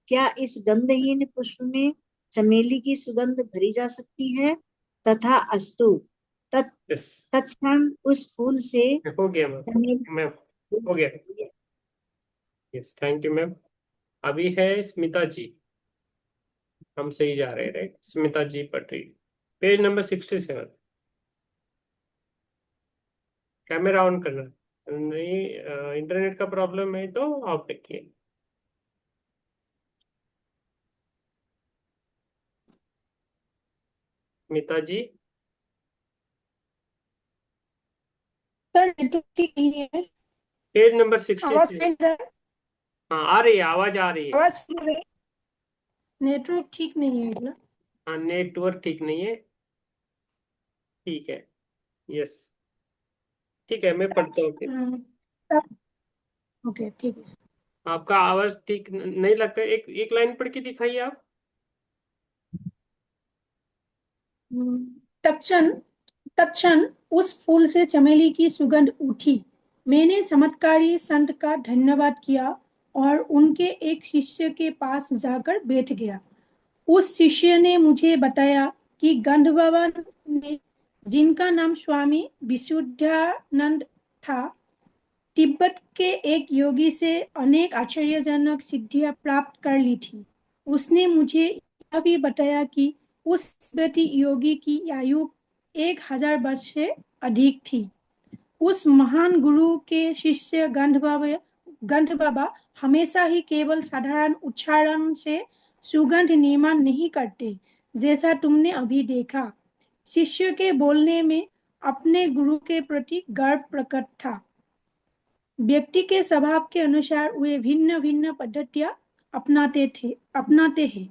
Speaker 6: क्या इस गंधहीन पुष्प में चमेली की सुगंध भरी जा सकती है?
Speaker 8: तथा अस्तु।
Speaker 1: यस,
Speaker 8: तत्क्षण उस फूल से
Speaker 1: हो गया मैम, मैम हो गया। Yes, thank you ma'am. अभी है स्मिता जी, हम सही जा रहे हैं राइट? स्मिता जी पढ़ रही, पेज नंबर 67। कैमरा ऑन करना, नहीं इंटरनेट का प्रॉब्लम है तो आप देखिए। स्मिता जी,
Speaker 9: सर नेटवर्क ठीक नहीं है।
Speaker 1: पेज नंबर
Speaker 9: आवाज
Speaker 1: 66।
Speaker 9: नहीं आ रहा है।
Speaker 1: हाँ आ रही है, आवाज आ रही है।
Speaker 9: आवाज सुन रहे हैं? नेटवर्क ठीक नहीं है इधर।
Speaker 1: हाँ नेटवर्क ठीक नहीं है, ठीक है। यस, ठीक है, मैं पढ़ता हूँ फिर।
Speaker 9: ओके ठीक है।
Speaker 1: आपका आवाज ठीक नहीं लगता, एक एक लाइन पढ़ के दिखाइए आप।
Speaker 9: तत्क्षण तत्क्षण उस फूल से चमेली की सुगंध उठी। मैंने चमत्कारी संत का धन्यवाद किया और उनके एक शिष्य के पास जाकर बैठ गया। उस शिष्य ने मुझे बताया कि गंध बाबा ने, जिनका नाम स्वामी विशुद्धानंद था, तिब्बत के एक योगी से अनेक आश्चर्यजनक सिद्धियां प्राप्त कर ली थी। उसने मुझे यह भी बताया कि उस तिब्बती योगी की आयु 1000 वर्ष से अधिक थी। उस महान गुरु के शिष्य गंध बाबा हमेशा ही केवल साधारण उच्चारण से सुगंध निर्माण नहीं करते, जैसा तुमने अभी देखा। शिष्य के बोलने में अपने गुरु के प्रति गर्व प्रकट था। व्यक्ति के स्वभाव के अनुसार वे भिन्न भिन्न पद्धतियां अपनाते हैं।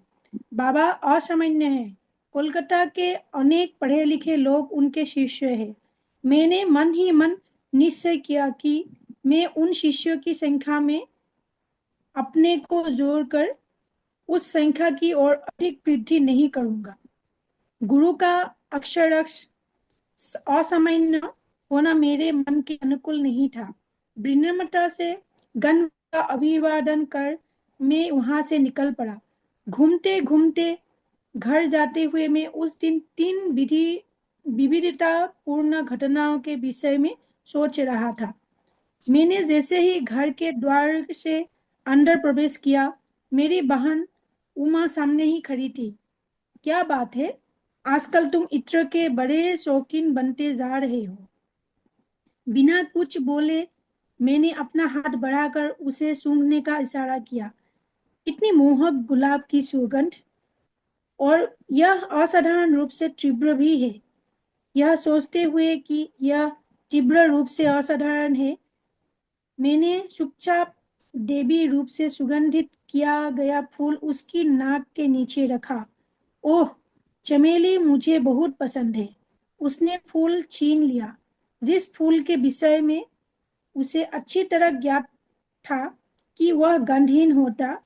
Speaker 9: बाबा असामान्य हैं। कोलकाता के अनेक पढ़े लिखे लोग उनके शिष्य हैं। मैंने मन ही मन निश्चय किया कि मैं उन शिष्यों की संख्या में अपने को जोड़कर उस संख्या की ओर अधिक वृद्धि नहीं करूंगा। गुरु का अक्षरश असामान्य होना मेरे मन के अनुकूल नहीं था। विनम्रता से गण का अभिवादन कर मैं वहां से निकल पड़ा। घूमते घूमते घर जाते हुए मैं उस दिन 3 विविधतापूर्ण घटनाओं के विषय में सोच रहा था। मैंने जैसे ही घर के द्वार से अंदर प्रवेश किया, मेरी बहन उमा सामने ही खड़ी थी। क्या बात है, आजकल तुम इत्र के बड़े शौकीन बनते जा रहे हो। बिना कुछ बोले मैंने अपना हाथ बढ़ाकर उसे सूंघने का इशारा किया। इतनी मोहक गुलाब की सुगंध, और यह असाधारण रूप से तीव्र भी है। यह सोचते हुए कि यह तीव्र रूप से असाधारण है, मैंने चुपचाप देवी रूप से सुगंधित किया गया फूल उसकी नाक के नीचे रखा। ओह, चमेली मुझे बहुत पसंद है। उसने फूल छीन लिया। जिस फूल के विषय में उसे अच्छी तरह ज्ञात था कि वह गंधहीन होता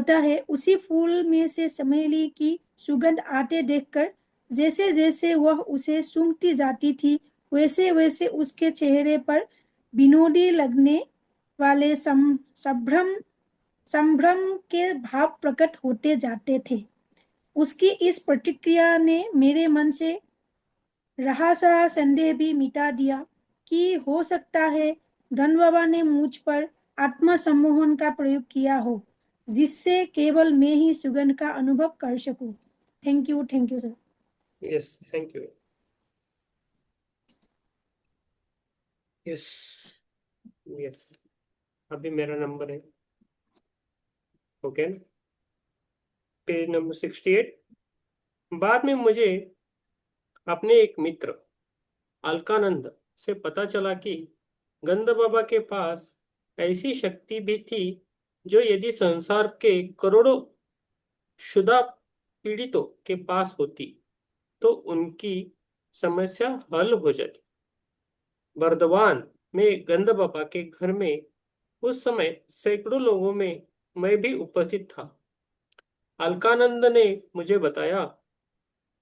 Speaker 9: है, उसी फूल में से चमेली की सुगंध आते देखकर जैसे जैसे वह उसे सूंघती जाती थी, वैसे वैसे उसके चेहरे पर विनोदी लगने वाले संभ्रम के भाव प्रकट होते जाते थे। उसकी इस प्रतिक्रिया ने मेरे मन से रहा सहा संदेह भी मिटा दिया कि हो सकता है गण बाबा ने मुझ पर आत्मसम्मोहन का प्रयोग किया हो, जिससे केवल मैं ही सुगंध का अनुभव कर सकूं। Thank you sir.
Speaker 1: Yes, thank you. Yes, yes, अभी मेरा नंबर है, ओके। Page number 68। बाद में मुझे अपने एक मित्र अलकानंद से पता चला कि गंद बाबा के पास ऐसी शक्ति भी थी जो यदि संसार के करोड़ों शुदा पीड़ितों के पास होती तो उनकी समस्या हल हो जाती। बर्दवान में गंद बाबा के घर में उस समय सैकड़ों लोगों में मैं भी उपस्थित था। अलकानंद ने मुझे बताया,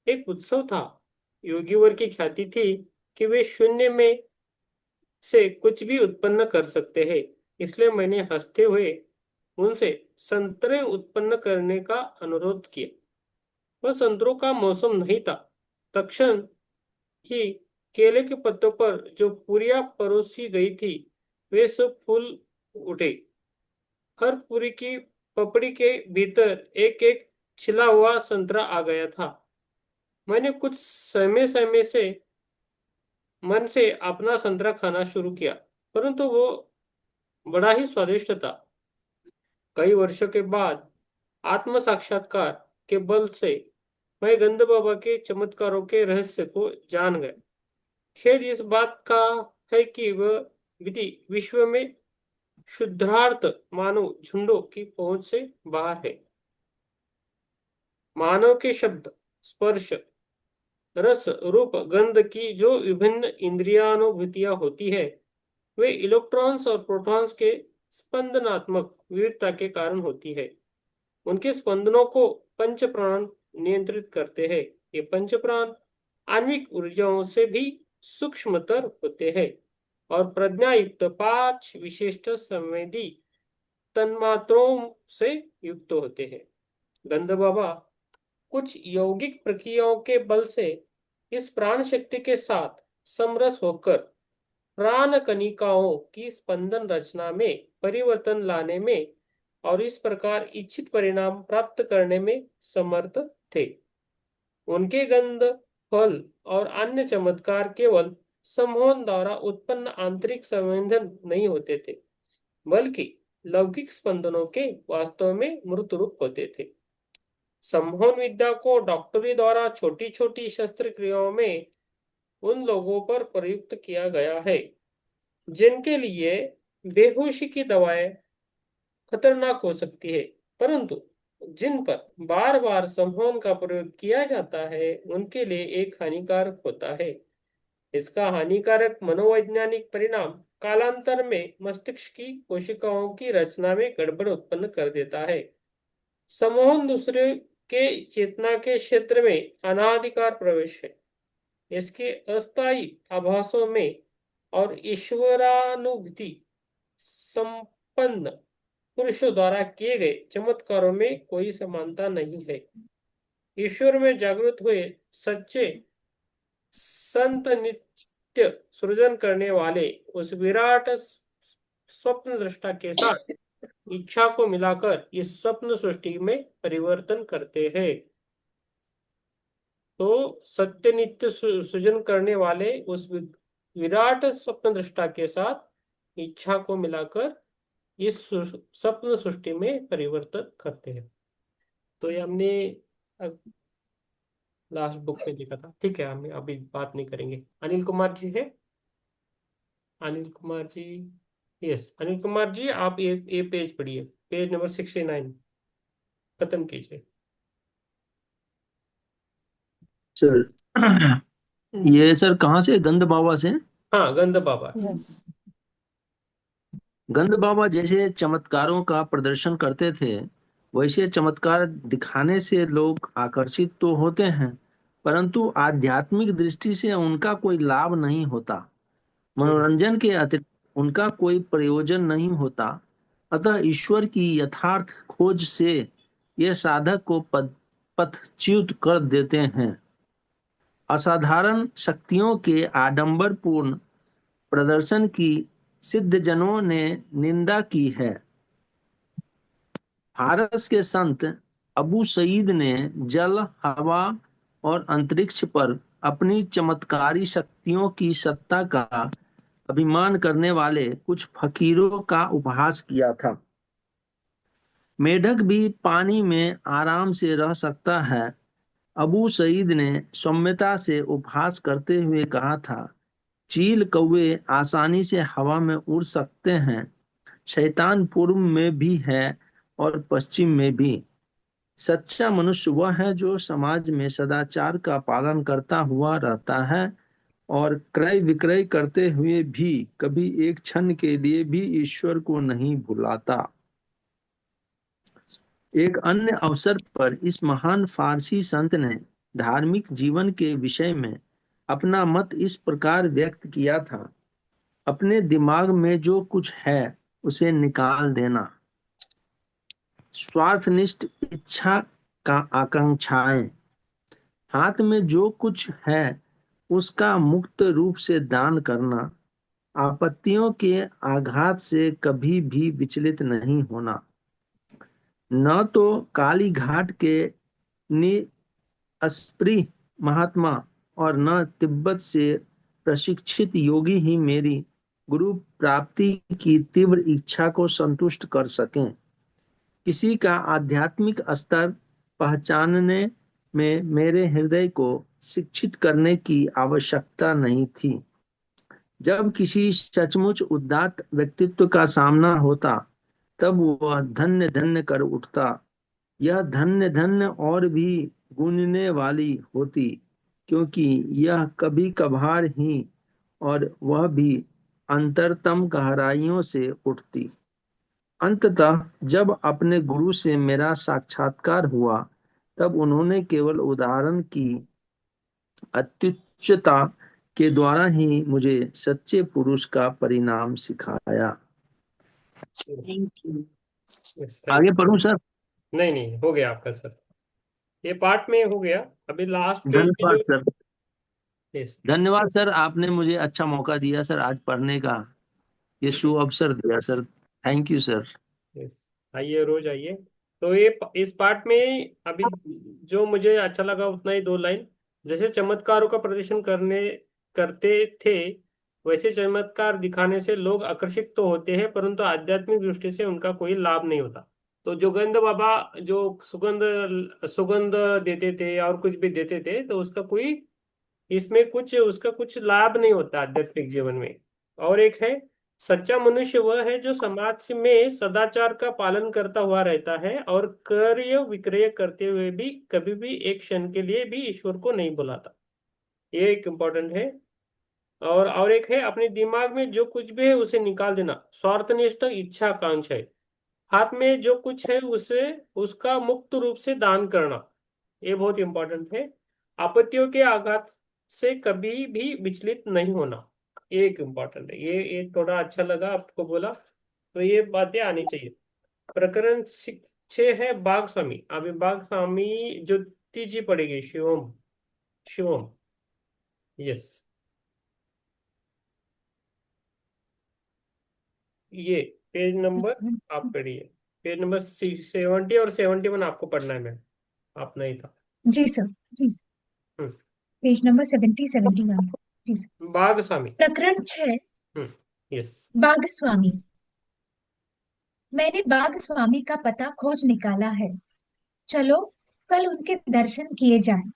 Speaker 1: एक उत्सव था। योगीवर की ख्याति थी कि वे शून्य में से कुछ भी उत्पन्न कर सकते हैं। इसलिए मैंने हंसते हुए उनसे संतरे उत्पन्न करने का अनुरोध किया। वह संतरों का मौसम नहीं था, तत्क्षण ही केले के पत्तों पर जो पुरियां परोसी गई थी वे सब फूल उठे। हर पूरी की पपड़ी के भीतर एक एक छिला हुआ संतरा आ गया था। मैंने कुछ समय समय से मन से अपना संतरा खाना शुरू किया, परंतु वो बड़ा ही स्वादिष्ट था। कई वर्षों के बाद आत्म साक्षात्कार के बल से मैं गंध बाबा के चमत्कारों के रहस्य को जान गया। खेद इस बात का है कि वह विधि विश्व में शुद्धार्थ मानव झुंडों की पहुंच से बाहर है। मानव के शब्द, स्पर्श, रस, रूप, गंध की जो विभिन्न इंद्रियानुभूतियां होती है वे इलेक्ट्रॉन्स और प्रोटॉन्स के स्पंदनात्मक विविधता के कारण होती है। उनके स्पंदनों को पंच प्राण नियंत्रित करते हैं। ये पंच प्राण आणविक ऊर्जाओं से भी सूक्ष्मतर होते हैं और प्रज्ञायुक्त 5 विशिष्ट संवेदी तन्मात्रों से युक्त होते हैं। गंध बाबा कुछ यौगिक प्रक्रियाओं के बल से इस प्राण शक्ति के साथ समरस होकर प्राण कणिकाओं की स्पंदन रचना में परिवर्तन लाने में और इस प्रकार इच्छित परिणाम प्राप्त करने में समर्थ थे। उनके गंध, फल और अन्य चमत्कार केवल सम्मोहन द्वारा उत्पन्न आंतरिक संवेदन नहीं होते थे, बल्कि लौकिक स्पंदनों के वास्तव में मूर्त रूप होते थे। सम्मोहन विद्या को डॉक्टरी द्वारा छोटी छोटी शस्त्रक्रियाओं में उन लोगों पर प्रयुक्त किया गया है जिनके लिए बेहोशी की दवाएं खतरनाक हो सकती है, परंतु जिन पर बार बार सम्मोहन का प्रयोग किया जाता है उनके लिए एक हानिकारक होता है। इसका हानिकारक मनोवैज्ञानिक परिणाम कालांतर में मस्तिष्क की कोशिकाओं की रचना में गड़बड़ उत्पन्न कर देता है। सम्मोहन दूसरे के चेतना के क्षेत्र में अनाधिकार प्रवेश है। इसके अस्थायी आभासों में और ईश्वरानुभूति संपन्न पुरुषों द्वारा किए गए चमत्कारों में कोई समानता नहीं है। ईश्वर में जागृत हुए सच्चे संत नित्य सृजन करने वाले उस विराट स्वप्न दृष्टा के साथ इच्छा को मिलाकर इस स्वप्न सृष्टि में परिवर्तन करते हैं। तो सत्य नित्य सृजन करने वाले उस विराट स्वप्न दृष्टा के साथ इच्छा को मिलाकर इस स्वप्न सृष्टि में परिवर्तन करते हैं। तो ये हमने लास्ट बुक में लिखा था। ठीक है, हम अभी बात नहीं करेंगे। अनिल कुमार जी है? अनिल कुमार जी, यस, अनिल कुमार जी आप ये पेज पढ़िए, पेज नंबर 69 खत्म कीजिए।
Speaker 5: सर ये सर कहाँ से? गंध बाबा से?
Speaker 1: हाँ, गंध बाबा।
Speaker 4: यस।
Speaker 5: गंध बाबा जैसे चमत्कारों का प्रदर्शन करते थे वैसे चमत्कार दिखाने से लोग आकर्षित तो होते हैं, परंतु आध्यात्मिक दृष्टि से उनका कोई लाभ नहीं होता। मनोरंजन के अतिरिक्त उनका कोई प्रयोजन नहीं होता। अतः ईश्वर की यथार्थ खोज से ये साधक को पथच्युत कर देते हैं। असाधारण शक्तियों के आडंबरपूर्ण प्रदर्शन की सिद्धजनों ने निंदा की है। फारस के संत अबू सईद ने जल, हवा और अंतरिक्ष पर अपनी चमत्कारी शक्तियों की सत्ता का अभिमान करने वाले कुछ फकीरों का उपहास किया था। मेढक भी पानी में आराम से रह सकता है। अबू सईद ने सौम्यता से उपहास करते हुए कहा था, चील कौवे आसानी से हवा में उड़ सकते हैं। शैतान पूर्व में भी है और पश्चिम में भी। सच्चा मनुष्य वह है जो समाज में सदाचार का पालन करता हुआ रहता है और क्रय विक्रय करते हुए भी कभी एक क्षण के लिए भी ईश्वर को नहीं भुलाता। एक अन्य अवसर पर इस महान फारसी संत ने धार्मिक जीवन के विषय में अपना मत इस प्रकार व्यक्त किया था, अपने दिमाग में जो कुछ है उसे निकाल देना। स्वार्थनिष्ठ इच्छा का आकांक्षाएं, हाथ में जो कुछ है उसका मुक्त रूप से दान करना, आपत्तियों के आघात से कभी भी विचलित नहीं होना। न तो काली घाट के निष्प्रिय महात्मा और न तिब्बत से प्रशिक्षित योगी ही मेरी गुरु प्राप्ति की तीव्र इच्छा को संतुष्ट कर सकें। किसी का आध्यात्मिक स्तर पहचानने में मेरे हृदय को शिक्षित करने की आवश्यकता नहीं थी। जब किसी सचमुच उदात्त व्यक्तित्व का सामना होता, तब वह धन्य धन्य कर उठता। यह धन्य धन्य और भी गूंजने वाली होती, क्योंकि यह कभी कभार ही, और वह भी अंतरतम गहराइयों से उठती। अंततः जब अपने गुरु से मेरा साक्षात्कार हुआ, तब उन्होंने केवल उदाहरण की अत्युच्चता के द्वारा ही मुझे सच्चे पुरुष का परिणाम सिखाया।
Speaker 8: Thank you.
Speaker 1: Yes,
Speaker 5: आगे पढ़ूं सर?
Speaker 1: नहीं नहीं, हो गया आपका सर, ये पार्ट में हो गया। अभी लास्ट पेज में
Speaker 5: धन्यवाद
Speaker 1: जो
Speaker 5: सर।
Speaker 1: Yes,
Speaker 5: धन्यवाद सर, आपने मुझे अच्छा मौका दिया सर आज पढ़ने का, ये शुभ अवसर दिया sir. Thank you sir.
Speaker 1: yes, आइए रोज आइए। तो ये इस पार्ट में अभी जो मुझे अच्छा लगा उतना ही 2 लाइन। जैसे चमत्कारों का प्रदर्शन करते थे, वैसे चमत्कार दिखाने से लोग आकर्षित तो होते हैं, परंतु आध्यात्मिक दृष्टि से उनका कोई लाभ नहीं होता। तो जोगेंद्र बाबा जो सुगंध सुगंध देते थे और कुछ भी देते थे, तो उसका कुछ लाभ नहीं होता आध्यात्मिक जीवन में। और एक है, सच्चा मनुष्य वह है जो समाज में सदाचार का पालन करता हुआ रहता है और क्रय विक्रय करते हुए भी कभी भी एक क्षण के लिए भी ईश्वर को नहीं बुलाता। ये एक इम्पोर्टेंट है। और एक है, अपने दिमाग में जो कुछ भी है उसे निकाल देना, स्वार्थनिष्ठ इच्छा आकांक्षा है। हाथ में जो कुछ है उसे उसका मुक्त रूप से दान करना, ये बहुत इंपॉर्टेंट है। आपत्तियों के आघात से कभी भी विचलित नहीं होना, ये एक इम्पोर्टेंट है। ये थोड़ा अच्छा लगा आपको बोला, तो ये बातें आनी चाहिए। प्रकरण 6 है बाघ स्वामी। अभी बाघ स्वामी जो तीजी पड़ेगी, शिवम शिवम। यस, ये पेज नंबर आप पढ़िए, पेज नंबर 70 और 71 आपको पढ़ना है मैम, आप नहीं था।
Speaker 8: जी सर। जी सर।
Speaker 1: हम्म,
Speaker 8: पेज नंबर 71। जी सर।
Speaker 1: बाघ स्वामी।
Speaker 8: प्रकरण 6,
Speaker 1: यस।
Speaker 8: बाघ स्वामी। मैंने बाघ स्वामी का पता खोज निकाला है। चलो कल उनके दर्शन किए जाएं।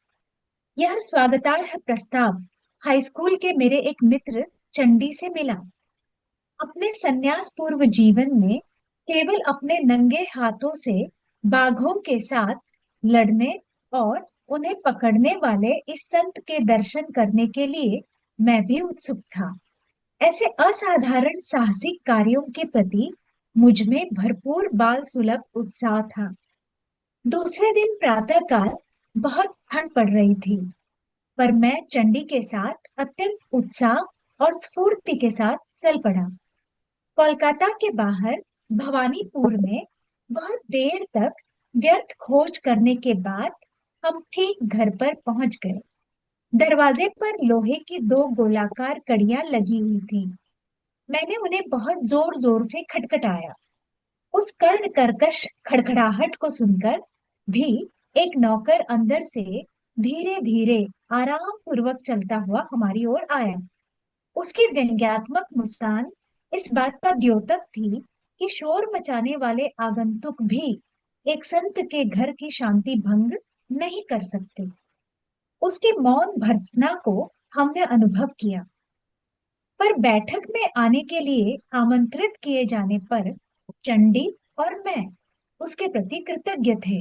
Speaker 8: यह स्वागतार्ह प्रस्ताव हाई स्कूल के मेरे एक मित्र चंडी से मिला। अपने संन्यास पूर्व जीवन में केवल अपने नंगे हाथों से बाघों के साथ लड़ने और उन्हें पकड़ने वाले इस संत के दर्शन करने के लिए मैं भी उत्सुक था। ऐसे असाधारण साहसिक कार्यों के प्रति मुझ में भरपूर बाल सुलभ उत्साह था। दूसरे दिन प्रातःकाल बहुत ठंड पड़ रही थी, पर मैं चंडी के साथ अत्यंत उत्साह और स्फूर्ति के साथ चल पड़ा। कोलकाता के बाहर भवानीपुर में बहुत देर तक व्यर्थ खोज करने के बाद हम ठीक घर पर पहुंच गए। दरवाजे पर लोहे की 2 गोलाकार कड़ियां लगी हुई थी। मैंने उन्हें बहुत जोर जोर से खटखटाया। उस कर्ण कर्कश खड़खड़ाहट को सुनकर भी एक नौकर अंदर से धीरे धीरे आराम पूर्वक चलता हुआ हमारी ओर आया। उसकी व्यंग्यात्मक मुस्कान इस बात का द्योतक थी कि शोर मचाने वाले आगंतुक भी एक संत के घर की शांति भंग नहीं कर सकते। उसकी मौन भर्त्सना को हमने अनुभव किया, पर बैठक में आने के लिए आमंत्रित किए जाने पर चंडी और मैं उसके प्रति कृतज्ञ थे।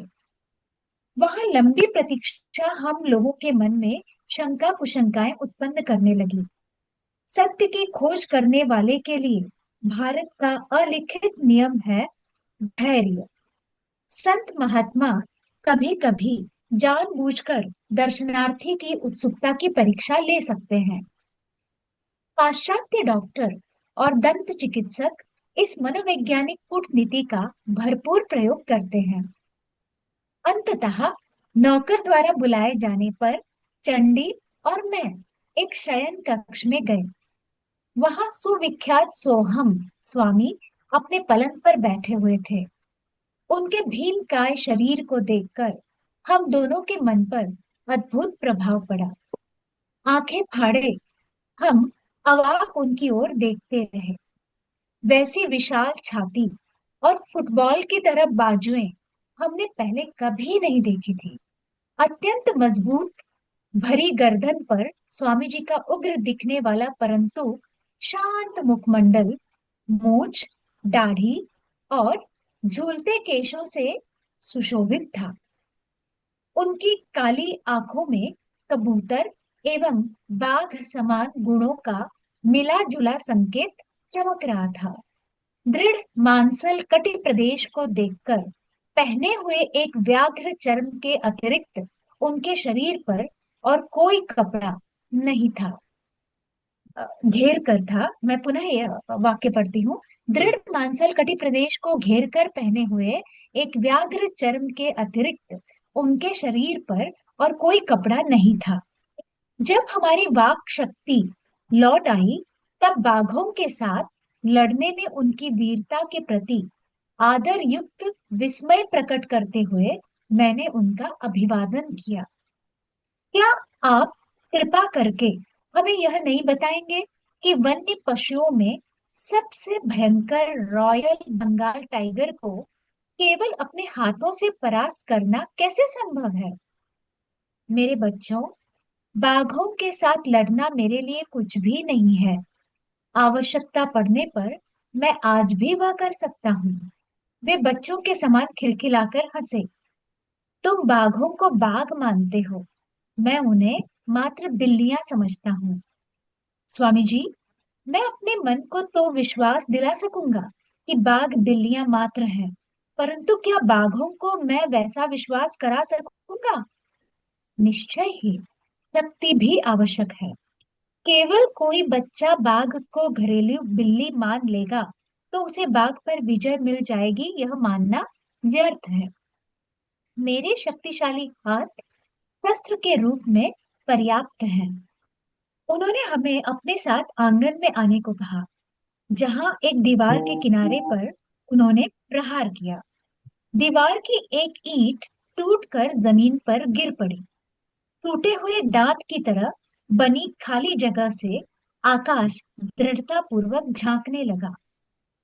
Speaker 8: वहां लंबी प्रतीक्षा हम लोगों के मन में शंका कुशंकाएं उत्पन्न करने लगी। सत्य की खोज करने वाले के लिए भारत का अलिखित नियम है धैर्य। संत महात्मा कभी कभी जानबूझकर दर्शनार्थी की उत्सुकता की परीक्षा ले सकते हैं। पाश्चात्य डॉक्टर और दंत चिकित्सक इस मनोवैज्ञानिक कूटनीति का भरपूर प्रयोग करते हैं। अंततः नौकर द्वारा बुलाए जाने पर चंडी और मैं एक शयन कक्ष में गए। वहां सुविख्यात सोहम स्वामी अपने पलंग पर बैठे हुए थे। उनके भीमकाय शरीर को देखकर हम दोनों के मन पर अद्भुत प्रभाव पड़ा। आंखें फाड़े हम अवाक उनकी ओर देखते रहे। वैसी विशाल छाती और फुटबॉल की तरह बाजुएं हमने पहले कभी नहीं देखी थी। अत्यंत मजबूत भरी गर्दन पर स्वामी जी का उग्र दिखने वाला परंतु शांत मुखमंडल, मूछ, दाढ़ी और झूलते केशों से सुशोभित था। उनकी काली आंखों में कबूतर एवं बाघ समान गुणों का मिला जुला संकेत चमक रहा था। दृढ़ मांसल कटि प्रदेश को देखकर पहने हुए एक व्याघ्र चर्म के अतिरिक्त उनके शरीर पर और कोई कपड़ा नहीं था। घेर कर था। मैं पुनः यह वाक्य पढ़ती हूँ। दृढ़ मांसल कटि प्रदेश को घेर कर पहने हुए एक व्याघ्र चर्म के अतिरिक्त उनके शरीर पर और कोई कपड़ा नहीं था। जब हमारी वाक शक्ति लौट आई तब बाघों के साथ लड़ने में उनकी वीरता के प्रति आदर युक्त विस्मय प्रकट करते हुए मैंने उनका अभिवादन किया। क्या आप कृपा करके हमें यह नहीं बताएंगे कि वन्य पशुओं में सबसे भयंकर रॉयल बंगाल टाइगर को केवल अपने हाथों से परास्त करना कैसे संभव है? मेरे बच्चों, बाघों के साथ लड़ना मेरे लिए कुछ भी नहीं है। आवश्यकता पड़ने पर मैं आज भी वह कर सकता हूँ। वे बच्चों के समान खिलखिलाकर हंसे। तुम बाघों को बाघ मानते हो, मैं उन्हें मात्र बिल्लियां समझता हूँ। स्वामी जी, मैं अपने मन को तो विश्वास दिला सकूंगा कि बाघ बिल्लियां मात्र हैं, परंतु क्या बाघों को मैं वैसा विश्वास करा सकूंगा? निश्चय ही शक्ति भी आवश्यक है। केवल कोई बच्चा बाघ को घरेलू बिल्ली मान लेगा तो उसे बाघ पर विजय मिल जाएगी, यह मानना व्यर्थ है। मेरे शक्तिशाली हाथ शस्त्र के रूप में पर्याप्त हैं। उन्होंने हमें अपने साथ आंगन में आने को कहा, जहां एक दीवार के किनारे पर उन्होंने प्रहार किया। दीवार की एक ईंट टूटकर जमीन पर गिर पड़ी। टूटे हुए दांत की तरह बनी खाली जगह से आकाश दृढ़ता पूर्वक झांकने लगा।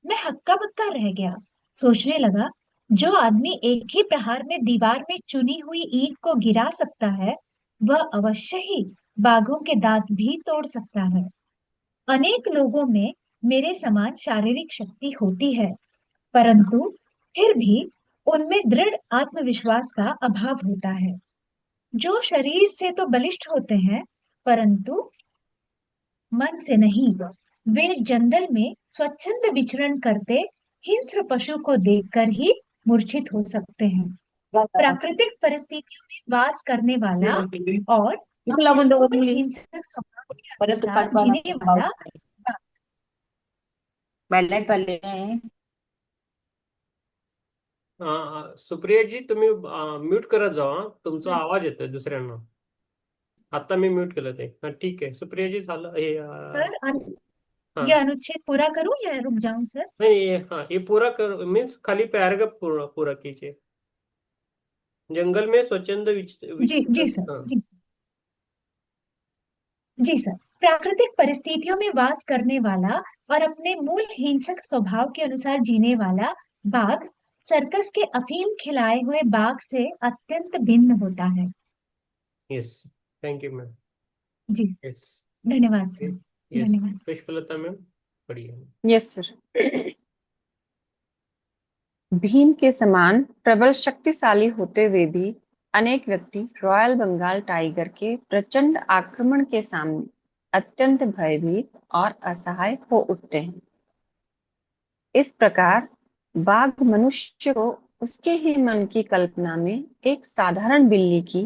Speaker 8: मैं हक्का बक्का रह गया। सोचने लगा, जो आदमी एक ही प्रहार में दीवार में चुनी हुई ईंट को गिरा सकता है, वह अवश्य ही बाघों के दांत भी तोड़ सकता है। अनेक लोगों में मेरे समान शारीरिक शक्ति होती है, परंतु फिर भी उनमें दृढ़ आत्मविश्वास का अभाव होता है। जो शरीर से तो बलिष्ठ होते हैं, परंतु मन से नहीं। वे जंगल में स्वच्छंद विचरण करते हिंस्र पशु को देखकर ही मूर्छित हो सकते हैं। प्राकृतिक परिस्थितियों में वास करने वाला और अपने हिंसक स्वभाव के अनुसार जीने वाला
Speaker 6: बॅलेट वाले हैं.
Speaker 1: सुप्रियाजी, तुम्ही म्यूट करत जावा, तुमचा आवाज येतोय दुसऱ्यांना. आता मी म्यूट केलं ते. ठीक आहे सुप्रियाजी, झालं हे.
Speaker 8: सर, यह अनुच्छेद पूरा करूं या रुक जाऊं सर?
Speaker 1: नहीं, ये पूरा कर मीन्स खाली पैराग्राफ पूरा कीजिए. जंगल में स्वच्छंद
Speaker 8: जी सर, जी सर। प्राकृतिक परिस्थितियों में वास करने वाला और अपने मूल हिंसक स्वभाव के अनुसार जीने वाला बाघ सर्कस के अफीम खिलाए हुए बाघ से अत्यंत भिन्न होता है।
Speaker 1: Yes, thank you ma'am.
Speaker 8: जी सर, धन्यवाद सर. धन्यवाद.
Speaker 1: पुष्पलता मैम, बढ़िया.
Speaker 4: Yes sir. भीम के समान प्रबल शक्तिशाली होते हुए भी अनेक व्यक्ति रॉयल बंगाल टाइगर के प्रचंड आक्रमण के सामने अत्यंत भयभीत और असहाय हो उठते हैं. इस प्रकार बाघ मनुष्य को उसके ही मन की कल्पना में एक साधारण बिल्ली की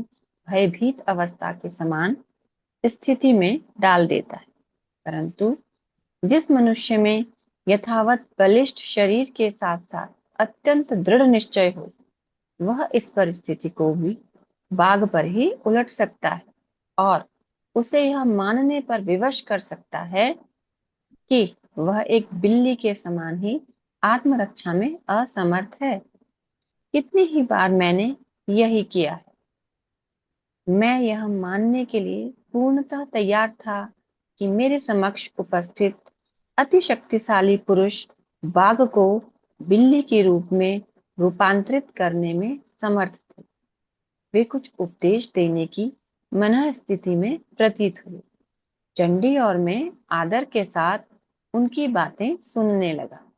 Speaker 4: भयभीत अवस्था के समान स्थिति में डाल देता है, परंतु जिस मनुष्य में यथावत बलिष्ठ शरीर के साथ साथ अत्यंत दृढ़ निश्चय हो, वह इस परिस्थिति को भी बाघ पर ही उलट सकता है और उसे यह मानने पर विवश कर सकता है कि वह एक बिल्ली के समान ही आत्मरक्षा में असमर्थ है। कितनी ही बार मैंने यही किया है। मैं यह मानने के लिए पूर्णतः तैयार था कि मेरे समक्ष उपस्थित अति शक्तिशाली पुरुष बाघ को बिल्ली के रूप में रूपांतरित करने में समर्थ थे। वे कुछ उपदेश देने की मनःस्थिति में प्रतीत हुए। चंडी और मैं आदर के साथ उनकी बातें सुनने लगा।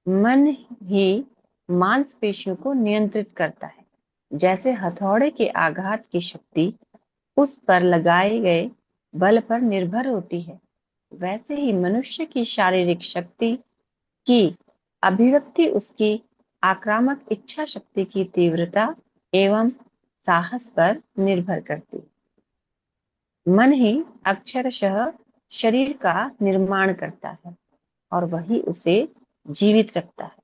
Speaker 4: मन ही मांसपेशियों को नियंत्रित करता है। जैसे हथौड़े के आघात की शक्ति उस पर लगाए गए बल पर निर्भर होती है, वैसे ही मनुष्य की शारीरिक शक्ति की अभिव्यक्ति उसकी आक्रामक इच्छा शक्ति की तीव्रता एवं साहस पर निर्भर करती है। मन ही अक्षरशः शरीर का निर्माण करता है और वही उसे जीवित रखता है।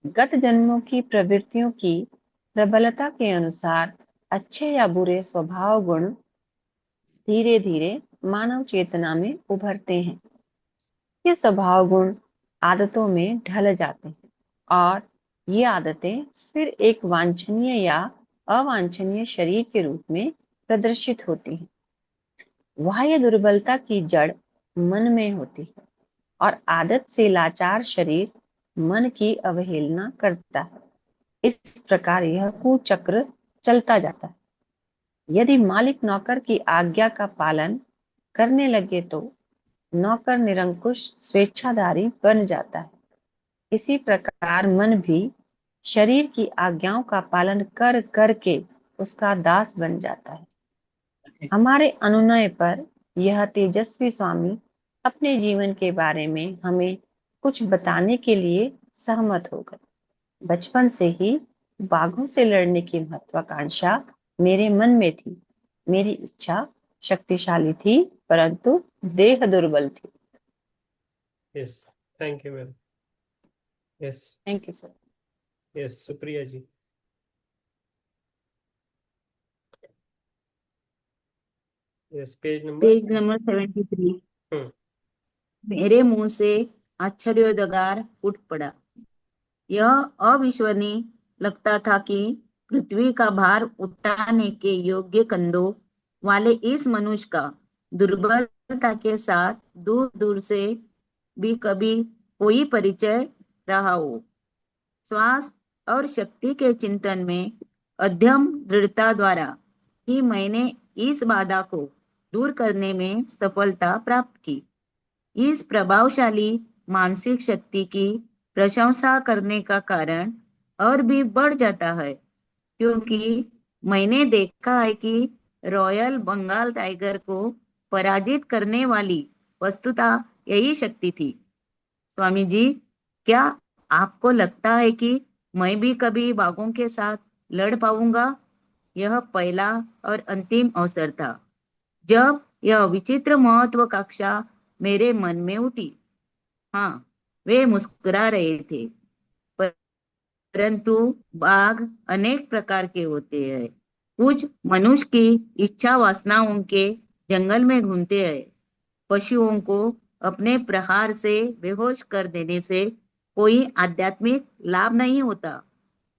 Speaker 4: गत जन्मों की प्रवृत्तियों की प्रबलता के अनुसार अच्छे या बुरे स्वभाव गुण धीरे धीरे मानव चेतना में उभरते हैं। ये स्वभाव गुण आदतों में ढल जाते हैं और ये आदतें फिर एक वांछनीय या अवांछनीय शरीर के रूप में प्रदर्शित होती हैं। बाह्य दुर्बलता की जड़ मन में होती है और आदत से लाचार शरीर मन की अवहेलना करता है। इस प्रकार यह कुचक्र चलता जाता है। यदि मालिक नौकर की आज्ञा का पालन करने लगे तो नौकर निरंकुश स्वेच्छाधारी बन जाता है। इसी प्रकार मन भी शरीर की आज्ञाओं का पालन कर करके उसका दास बन जाता है। हमारे अनुनय पर यह तेजस्वी स्वामी अपने जीवन के बारे में हमें कुछ बताने के लिए सहमत हो गए। बचपन से ही बाघों से लड़ने की महत्वाकांक्षा मेरे मन में थी। मेरी इच्छा शक्तिशाली थी परंतु देह दुर्बल थी।
Speaker 1: Yes, thank you ma'am. Yes,
Speaker 4: thank you sir.
Speaker 1: Yes, Supriya ji. Yes, page number
Speaker 6: 73।
Speaker 1: Hmm.
Speaker 6: मेरे मुंह से आश्चर्योद्गार फूट पड़ा। यह अविश्वसनीय लगता था कि पृथ्वी का भार उठाने के योग्य कंधों वाले इस मनुष्य का दुर्बलता के साथ दूर दूर से भी कभी कोई परिचय रहा हो। स्वास्थ्य और शक्ति के चिंतन में अध्यम दृढ़ता द्वारा ही मैंने इस बाधा को दूर करने में सफलता प्राप्त की। इस प्रभावशाली मानसिक शक्ति की प्रशंसा करने का कारण और भी बढ़ जाता है क्योंकि मैंने देखा है कि रॉयल बंगाल टाइगर को पराजित करने वाली वस्तुतः यही शक्ति थी। स्वामी जी, क्या आपको लगता है कि मैं भी कभी बाघों के साथ लड़ पाऊंगा? यह पहला और अंतिम अवसर था जब यह विचित्र महत्वाकांक्षा मेरे मन में उठी। हाँ, वे मुस्कुरा रहे थे। परंतु बाघ अनेक प्रकार के होते हैं। कुछ मनुष्य की इच्छा वासनाओं के जंगल में घूमते हैं। पशुओं को अपने प्रहार से बेहोश कर देने से कोई आध्यात्मिक लाभ नहीं होता।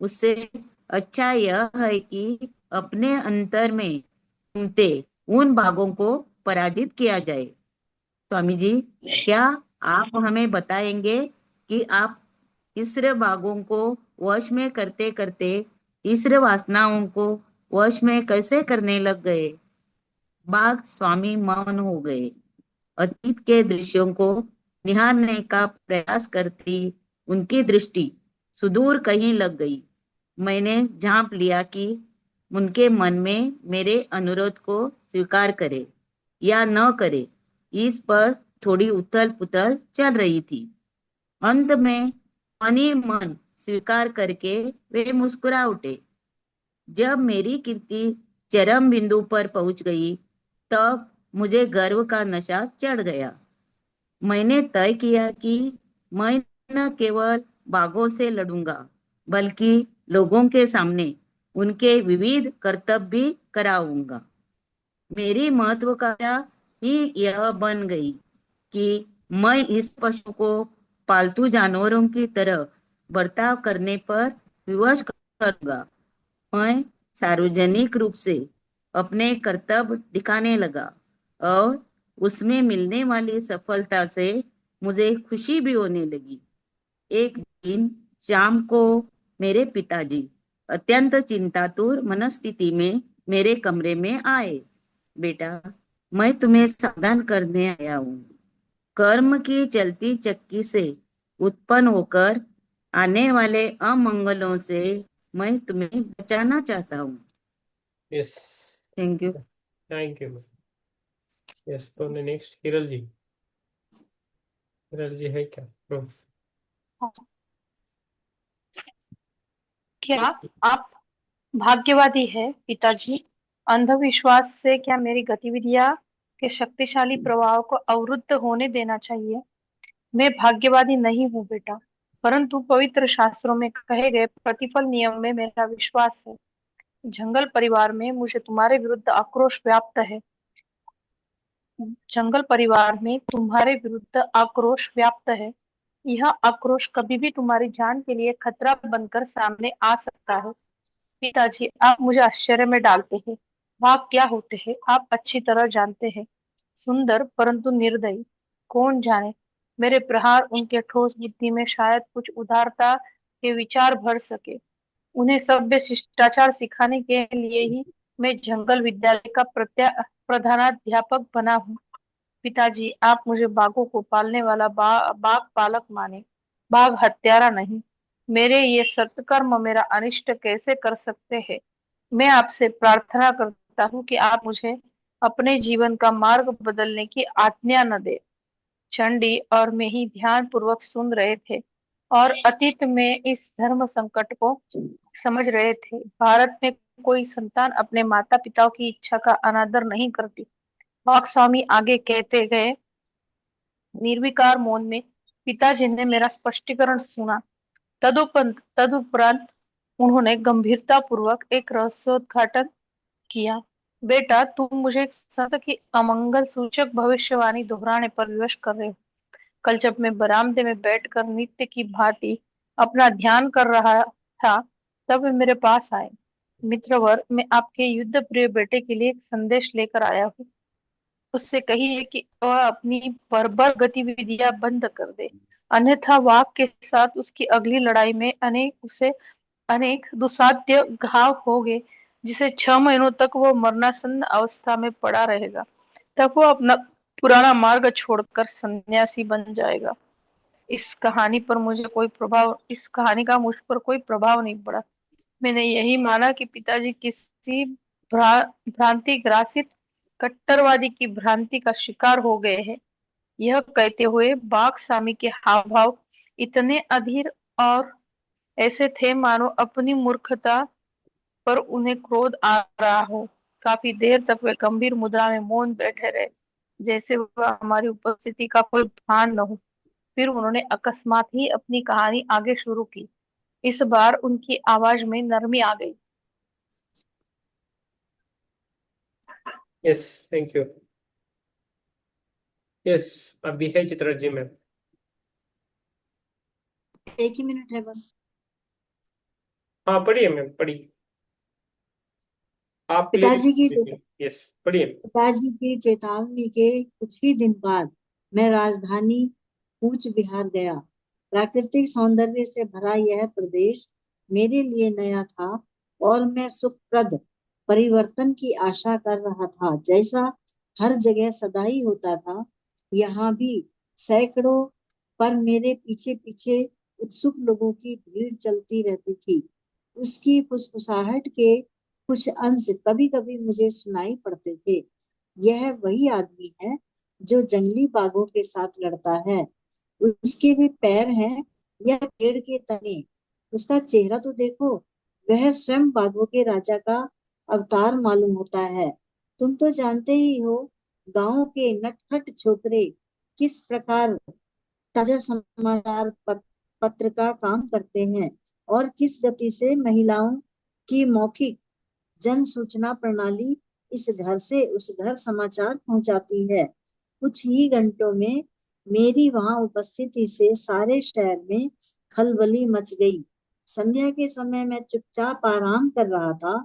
Speaker 6: उससे अच्छा यह है कि अपने अंतर में घूमते उन बाघों को पराजित किया जाए। स्वामी जी, क्या आप हमें बताएंगे कि आप ईश्वर बाघों को वश में करते करते ईश्वर वासनाओं को वश में कैसे करने लग गए? बाघ स्वामी मौन हो गए। अतीत के दृश्यों को निहारने का प्रयास करती उनकी दृष्टि सुदूर कहीं लग गई। मैंने झांप लिया कि उनके मन में मेरे अनुरोध को स्वीकार करे या न करे, इस पर थोड़ी उथल पुथल चल रही थी। अंत में मन ही मन स्वीकार करके वे मुस्कुरा उठे। जब मेरी कीर्ति चरम बिंदु पर पहुंच गई तब मुझे गर्व का नशा चढ़ गया। मैंने तय किया कि मैं न केवल बाघों से लड़ूंगा बल्कि लोगों के सामने उनके विविध कर्तव्य भी कराऊंगा। मेरी महत्वाकांक्षा ही यह बन गई कि मैं इस पशु को पालतू जानवरों की तरह बर्ताव करने पर विवश करूंगा। मैं सार्वजनिक रूप से अपने कर्तव्य दिखाने लगा और उसमें मिलने वाली सफलता से मुझे खुशी भी होने लगी। एक दिन शाम को मेरे पिताजी अत्यंत चिंतातुर मनस्थिति में मेरे कमरे में आए। बेटा, मैं तुम्हें सावधान करने आया हूँ। कर्म की चलती चक्की से उत्पन्न होकर आने वाले अमंगलों से मैं तुम्हें बचाना चाहता हूँ।
Speaker 1: Yes,
Speaker 6: thank you.
Speaker 1: Thank you. Yes, तो नेक्स्ट हिरल जी। हिरल जी है क्या?
Speaker 7: क्या आप भाग्यवादी है पिताजी? अंधविश्वास से क्या मेरी गतिविधियां के शक्तिशाली प्रभाव को अवरुद्ध होने देना चाहिए? मैं भाग्यवादी नहीं हूँ बेटा, परंतु पवित्र शास्त्रों में कहे गए प्रतिफल नियम में मेरा विश्वास है। जंगल परिवार में मुझे तुम्हारे विरुद्ध आक्रोश व्याप्त है। जंगल परिवार में तुम्हारे विरुद्ध आक्रोश व्याप्त है। यह आक्रोश कभी भी तुम्हारी जान के लिए खतरा बनकर सामने आ सकता है। पिताजी, आप मुझे आश्चर्य में डालते हैं। भाग क्या होते हैं आप अच्छी तरह जानते हैं। सुंदर परंतु निर्दयी। कौन जाने मेरे प्रहार उनके ठोस बुद्धि में शायद कुछ उदारता के विचार भर सके। उन्हें सभ्य शिष्टाचार सिखाने के लिए ही मैं जंगल विद्यालय का प्रधानाध्यापक बना हूँ। पिताजी, आप मुझे बाघों को पालने वाला बाघ पालक माने, बाघ हत्यारा नहीं। मेरे ये सत्कर्म मेरा अनिष्ट कैसे कर सकते हैं? मैं आपसे प्रार्थना करता हूँ कि आप मुझे अपने जीवन का मार्ग बदलने की आज्ञा न दे। चंडी और मैं ही ध्यान पूर्वक सुन रहे थे और अतीत में इस धर्म संकट को समझ रहे थे। भारत में कोई संतान अपने माता पिता की इच्छा का अनादर नहीं करती। वाक स्वामी आगे कहते गए। निर्विकार मौन में पिताजी ने मेरा स्पष्टीकरण सुना। तदुपरांत उन्होंने गंभीरता पूर्वक एक रहस्योद्घाटन किया। बेटा, तुम मुझे एक संत की अमंगल सूचक भविष्यवाणी दोहराने पर विवश कर रहे हो। कल जब मैं बरामदे में बैठकर नित्य की भांति अपना ध्यान कर रहा था, तब वे मेरे पास आए। मित्रवर, मैं आपके युद्ध प्रिय बेटे के लिए एक संदेश लेकर आया हूँ। उससे कहिए कि वह अपनी बर्बर गतिविधियां बंद कर दे, अन्यथा वाक के साथ उसकी अगली लड़ाई में अनेक दुसाध्य घाव होंगे, जिसे 6 महीनों तक वो मरणासन्न अवस्था में पड़ा रहेगा। तब वो अपना पुराना मार्ग छोड़कर सन्यासी बन जाएगा। इस कहानी का मुझ पर कोई प्रभाव नहीं पड़ा। मैंने यही माना कि पिताजी किसी भ्रांति ग्रासित कट्टरवादी की भ्रांति का शिकार हो गए हैं। यह कहते हुए बाघ स्वामी के हाव भाव इतने अधीर और ऐसे थे मानो अपनी मूर्खता पर उन्हें क्रोध आ रहा हो। काफी देर तक वे गंभीर मुद्रा में मौन बैठे रहे, जैसे वह हमारी उपस्थिति का कोई भान न हो। फिर उन्होंने अकस्मात ही अपनी कहानी आगे शुरू की। इस बार उनकी आवाज में नरमी आ गई।
Speaker 1: Yes, thank you. यस, अभी है चित्रा जी मैम।
Speaker 10: एक ही मिनट है बस।
Speaker 1: हाँ, पढ़िए मैम, पढ़िए आप।
Speaker 10: पिताजी की
Speaker 1: यस, पढ़िए।
Speaker 10: पिताजी की चेतावनी के कुछ ही दिन बाद मैं राजधानी कूच बिहार गया। प्राकृतिक सौंदर्य से भरा यह प्रदेश मेरे लिए नया था और मैं सुखप्रद परिवर्तन की आशा कर रहा था। जैसा हर जगह सदा ही होता था, यहाँ भी सैकड़ों पर मेरे पीछे पीछे उत्सुक लोगों की भीड़ चलती रहती थी। उसकी फुसफुसाहट के कुछ अंश कभी कभी मुझे सुनाई पड़ते थे। यह वही आदमी है जो जंगली बाघों के साथ लड़ता है। उसके भी पैर हैं यह पेड़ के तने। उसका चेहरा तो देखो, वह स्वयं बाघों के राजा का अवतार मालूम होता है। तुम तो जानते ही हो, गांव के नटखट छोकरे किस प्रकार ताजा समाचार पत्र का काम करते हैं और किस गति से महिलाओं की मौखिक जन सूचना प्रणाली इस घर से उस घर समाचार पहुंचाती है। कुछ ही घंटों में मेरी वहां उपस्थिति से सारे शहर में खलबली मच गई। संध्या के समय मैं चुपचाप आराम कर रहा था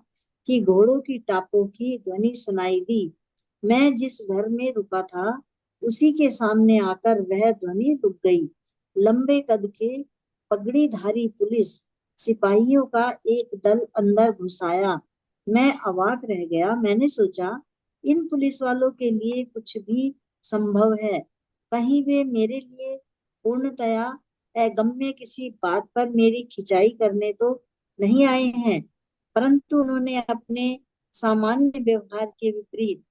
Speaker 10: कि घोड़ों की टापों की ध्वनि सुनाई दी। मैं जिस घर में रुका था उसी के सामने आकर वह ध्वनि रुक गई। लंबे कद के पगड़ीधारी पुलिस सिपाहियों का एक दल अंदर घुस आया। मैं अवाक रह गया। मैंने सोचा इन पुलिस वालों के लिए कुछ भी संभव है। कहीं वे मेरे लिए पूर्णतया अगम्य किसी बात पर मेरी खिंचाई करने तो नहीं आए हैं, परंतु उन्होंने अपने सामान्य व्यवहार के विपरीत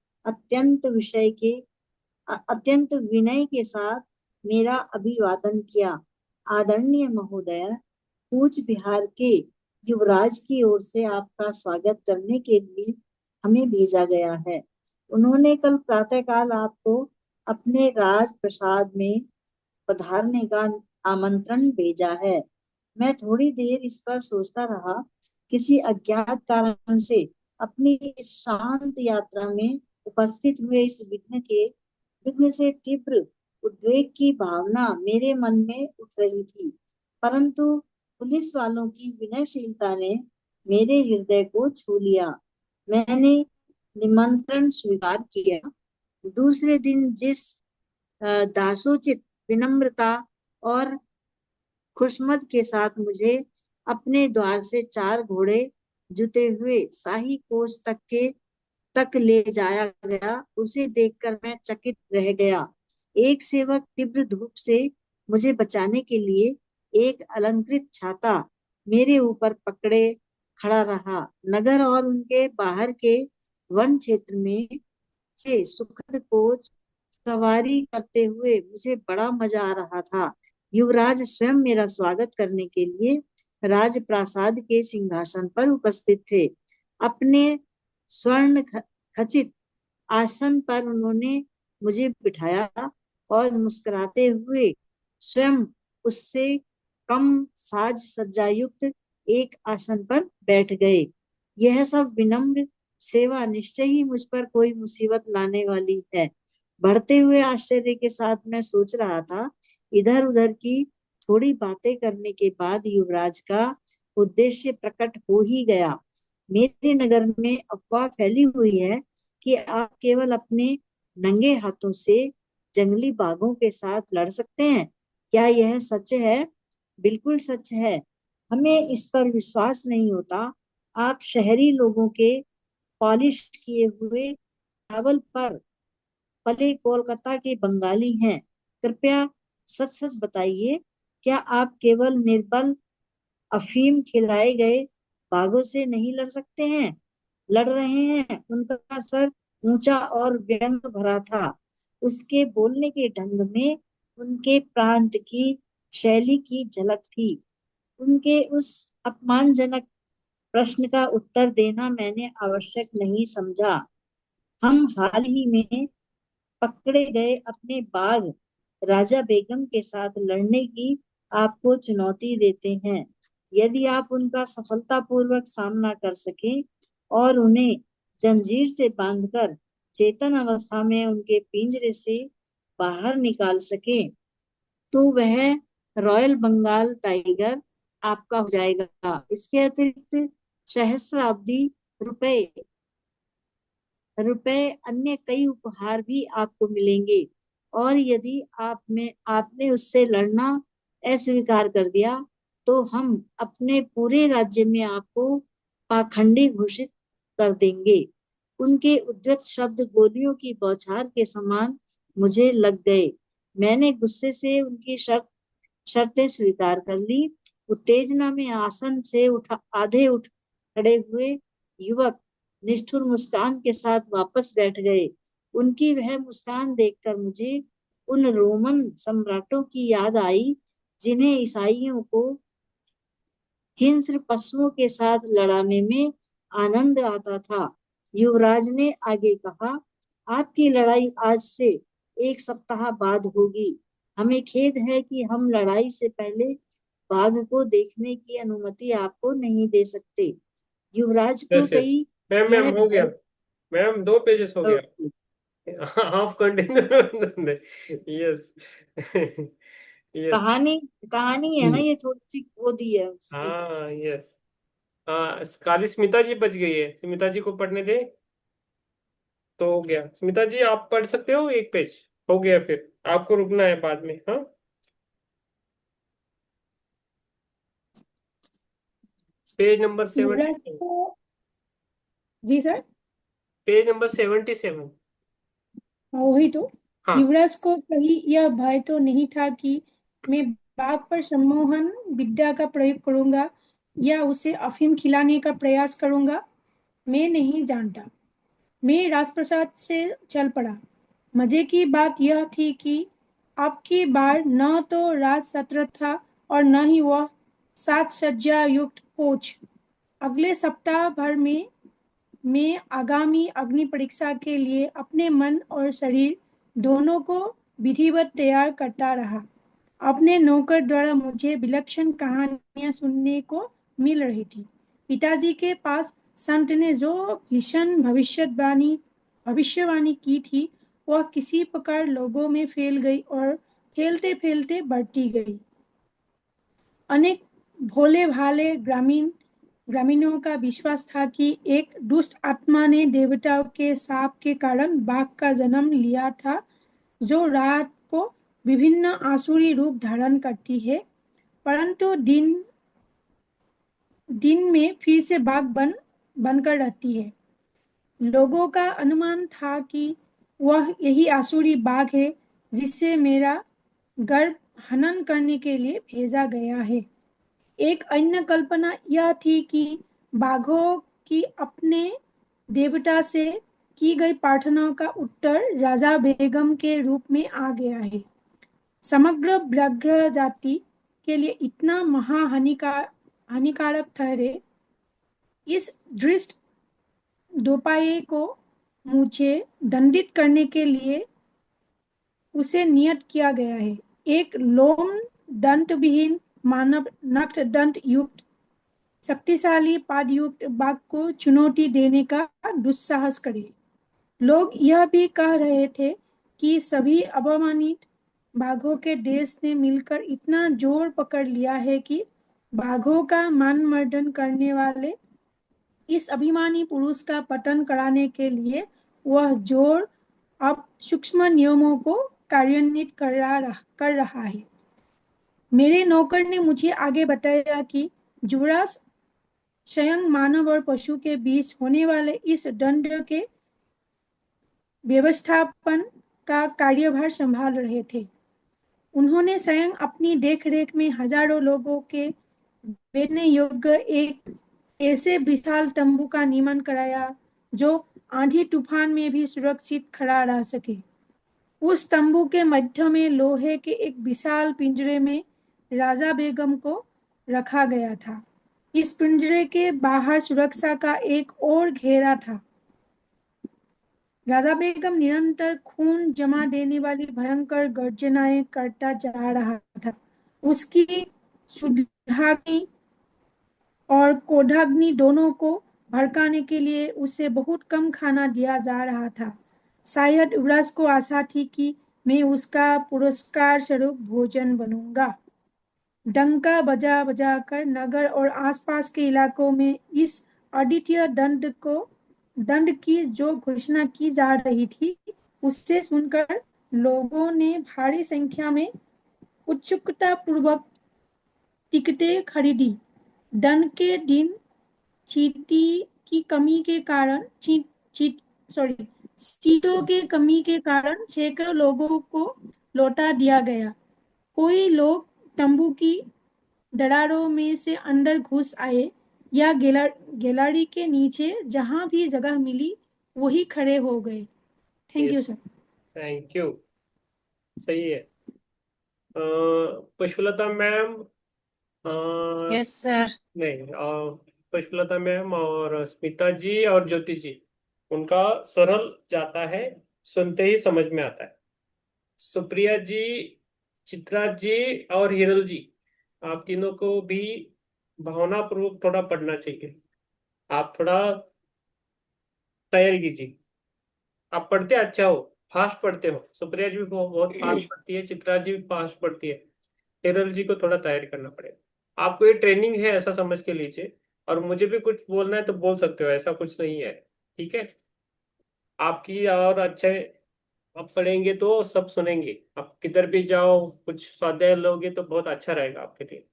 Speaker 10: अत्यंत विनय के साथ मेरा अभिवादन किया। आदरणीय महोदय, कूच बिहार के युवराज की ओर से आपका स्वागत करने के लिए हमें भेजा गया है। उन्होंने कल प्रातःकाल आपको अपने राज प्रसाद में पधारने का आमंत्रण भेजा है। मैं थोड़ी देर इस पर सोचता रहा। किसी अज्ञात कारण से अपनी इस शांत यात्रा में उपस्थित हुए इस विघ्न से तीव्र उद्वेग की भावना मेरे मन में उठ रही थी, परंतु पुलिस वालों की विनयशीलता ने मेरे हृदय को छू लिया। मैंने निमंत्रण स्वीकार किया। दूसरे दिन जिस दासोचित विनम्रता और खुशमद के साथ मुझे अपने द्वार से 4 घोड़े जुते हुए शाही कोच तक ले जाया गया, उसे देखकर मैं चकित रह गया। एक सेवक तीव्र धूप से मुझे बचाने के लिए एक अलंकृत छाता मेरे ऊपर पकड़े खड़ा रहा। नगर और उनके बाहर के वन क्षेत्र में से सुखद कोच सवारी करते हुए मुझे बड़ा मजा आ रहा था। युवराज स्वयं मेरा स्वागत करने के लिए राजप्रासाद के सिंहासन पर उपस्थित थे। अपने स्वर्ण खचित आसन पर उन्होंने मुझे बिठाया और मुस्कुराते हुए स्वयं उससे कम साज सज्जा युक्त एक आसन पर बैठ गए। यह सब विनम्र सेवा निश्चय ही मुझ पर कोई मुसीबत लाने वाली है। बढ़ते हुए आश्चर्य के साथ मैं सोच रहा था। इधर उधर की थोड़ी बातें करने के बाद युवराज का उद्देश्य प्रकट हो ही गया। मेरे नगर में अफवाह फैली हुई है कि आप केवल अपने नंगे हाथों से जंगली बाघों के साथ लड़ सकते हैं। क्या यह सच है? बिल्कुल सच है। हमें इस पर विश्वास नहीं होता। आप शहरी लोगों के पॉलिश किए हुए चावल पर पले कोलकाता के बंगाली हैं। कृपया सच सच बताइए, क्या आप केवल निर्बल अफीम खिलाए गए बाघों से नहीं लड़ सकते हैं? लड़ रहे हैं। उनका स्वर ऊंचा और व्यंग भरा था। उसके बोलने के ढंग में उनके प्रांत की शैली की झलक थी। उनके उस अपमानजनक प्रश्न का उत्तर देना मैंने आवश्यक नहीं समझा। हम हाल ही में पकड़े गए अपने बाघ राजा बेगम के साथ लड़ने की आपको चुनौती देते हैं। यदि आप उनका सफलतापूर्वक सामना कर सकें और उन्हें जंजीर से बांधकर चेतन अवस्था में उनके पिंजरे से बाहर निकाल सकें, तो वह रॉयल बंगाल टाइगर आपका हो जाएगा। इसके अतिरिक्त सहस्राब्दी रुपए रुपए अन्य कई उपहार भी आपको मिलेंगे। और यदि आपने उससे लड़ना अस्वीकार कर दिया, तो हम अपने पूरे राज्य में आपको पाखंडी घोषित कर देंगे। उनके उद्धत शब्द गोलियों की बौछार के समान मुझे लग गए। मैंने गुस्से से उनकी शर्तें स्वीकार कर ली। उत्तेजना में आसन से उठ खड़े हुए युवक निष्ठुर मुस्कान के साथ वापस बैठ गए। उनकी वह मुस्कान देखकर मुझे उन रोमन सम्राटों की याद आई जिन्हें ईसाइयों को हिंस्र पशुओं के साथ लड़ाने में आनंद आता था। युवराज ने आगे कहा, आपकी लड़ाई आज से 1 सप्ताह बाद होगी। हमें खेद है कि हम लड़ाई से पहले बाघ को देखने की अनुमति आपको नहीं दे सकते। युवराज को
Speaker 1: यस यस
Speaker 10: कई
Speaker 1: मैम,
Speaker 10: यह
Speaker 1: हो गया
Speaker 10: भय
Speaker 1: मैम, 2 पेजेस हो गया। Half continue. यस। यस।
Speaker 10: कहानी कहानी है ना, ये थोड़ी सी वो दी है उसकी।
Speaker 1: हाँ यस। हाँ, खाली स्मिता जी बच गई है, स्मिता जी को पढ़ने दे तो हो गया। स्मिता जी आप पढ़ सकते हो, 1 पेज हो गया, फिर आपको रुकना है बाद में। हाँ, पेज नंबर
Speaker 9: युवराज
Speaker 1: 77।
Speaker 9: को, जी सर।
Speaker 1: Page number 77।
Speaker 9: हाँ, वही तो।
Speaker 1: हाँ।
Speaker 9: युवराज को कहीं यह भय तो नहीं था कि मैं बाघ पर सम्मोहन विद्या का प्रयोग करूंगा या उसे अफीम खिलाने का प्रयास करूंगा। मैं नहीं जानता। मैं राजप्रसाद से चल पड़ा। मजे की बात यह थी कि अब की बार न तो राज सत्र था और न ही वह साज सज्जा युक्त कोच। अगले सप्ताह भर में मैं आगामी अग्नि परीक्षा के लिए अपने मन और शरीर दोनों को विधिवत तैयार करता रहा। अपने नौकर द्वारा मुझे विलक्षण कहानियां सुनने को मिल रही थी। पिताजी के पास संत ने जो भीषण भविष्यवाणी की थी, वह किसी प्रकार लोगों में फैल गई और फैलते फैलते बढ़ती गई। अनेक भोले भाले ग्रामीणों का विश्वास था कि एक दुष्ट आत्मा ने देवताओं के शाप के कारण बाघ का जन्म लिया था, जो रात को विभिन्न आसुरी रूप धारण करती है, परंतु दिन दिन में फिर से बाघ बनकर रहती है। लोगों का अनुमान था कि वह यही आसुरी बाघ है जिसे मेरा गर्भ हनन करने के लिए भेजा गया है। एक अन्य कल्पना यह थी कि बाघों की अपने देवता से की गई प्रार्थनाओं का उत्तर राजा बेगम के रूप में आ गया है। समग्र व्याघ्र जाति के लिए इतना हानिकारक ठहरे, इस दृष्ट दोपाये को मुझे दंडित करने के लिए उसे नियत किया गया है। एक लोम दंत विहीन मानव नक्त दंत युक्त शक्तिशाली पादयुक्त बाघ को चुनौती देने का दुस्साहस करे। लोग यह भी कह रहे थे कि सभी अपमानित बाघों के देश ने मिलकर इतना जोर पकड़ लिया है कि बाघों का मान मर्दन करने वाले इस अभिमानी पुरुष का पतन कराने के लिए वह जोर अब सूक्ष्म नियमों को कार्यान्वित कर रहा है। मेरे नौकर ने मुझे आगे बताया कि युवराज स्वयं मानव और पशु के बीच होने वाले इस दंड के व्यवस्थापन का कार्यभार संभाल रहे थे। उन्होंने स्वयं अपनी देखरेख में हजारों लोगों के बैठने योग्य एक ऐसे विशाल तंबू का निर्माण कराया जो आंधी तूफान में भी सुरक्षित खड़ा रह सके। उस तंबू के मध्य में लोहे के एक विशाल पिंजरे में राजा बेगम को रखा गया था। इस पिंजरे के बाहर सुरक्षा का एक और घेरा था। राजा बेगम निरंतर खून जमा देने वाली भयंकर गर्जनाएं करता जा रहा था। उसकी शुद्धाग्नि और क्रोधाग्नि दोनों को भड़काने के लिए उसे बहुत कम खाना दिया जा रहा था। शायद युवराज को आशा थी कि मैं उसका पुरस्कार स्वरूप भोजन बनूंगा। डंका बजा बजा कर नगर और आसपास के इलाकों में इस अद्वितीय दंड की जो घोषणा की जा रही थी, उससे सुनकर लोगों ने भारी संख्या में उत्सुकता पूर्वक टिकटें खरीदी। दंड के दिन चीटी की कमी के कारण ची, ची, सॉरी सीटों के कमी के कारण सैकड़ों लोगों को लौटा दिया गया। कोई लोग तंबू की दरारों में से अंदर घुस आए या गैलरी के नीचे जहां भी जगह मिली वही खड़े हो गए। Thank you
Speaker 1: yes,
Speaker 9: sir.
Speaker 1: Thank you. सही है। Pushpalata ma'am,
Speaker 4: yes sir.
Speaker 1: नहीं, पुष्पलता मैम और स्मिता जी और ज्योति जी, उनका सरल जाता है, सुनते ही समझ में आता है। सुप्रिया जी, चित्रा जी और हिरल जी, आप तीनों को भी भावनापूर्वक थोड़ा पढ़ना चाहिए। आप थोड़ा तैयारी कीजिए। आप पढ़ते अच्छा हो, फास्ट पढ़ते हो। सुप्रिया जी भी बहुत फास्ट पढ़ती है, चित्रा जी भी फास्ट पढ़ती है। टेरर जी को थोड़ा तैयारी करना पड़ेगा। आपको ये ट्रेनिंग है ऐसा समझ के लीजिए। और मुझे भी कुछ बोलना है तो बोल सकते हो, ऐसा कुछ नहीं है। ठीक है। आपकी और अच्छे आप पढ़ेंगे तो सब सुनेंगे। आप किधर भी जाओ, कुछ स्वाध्याय लोगे तो बहुत अच्छा रहेगा आपके लिए।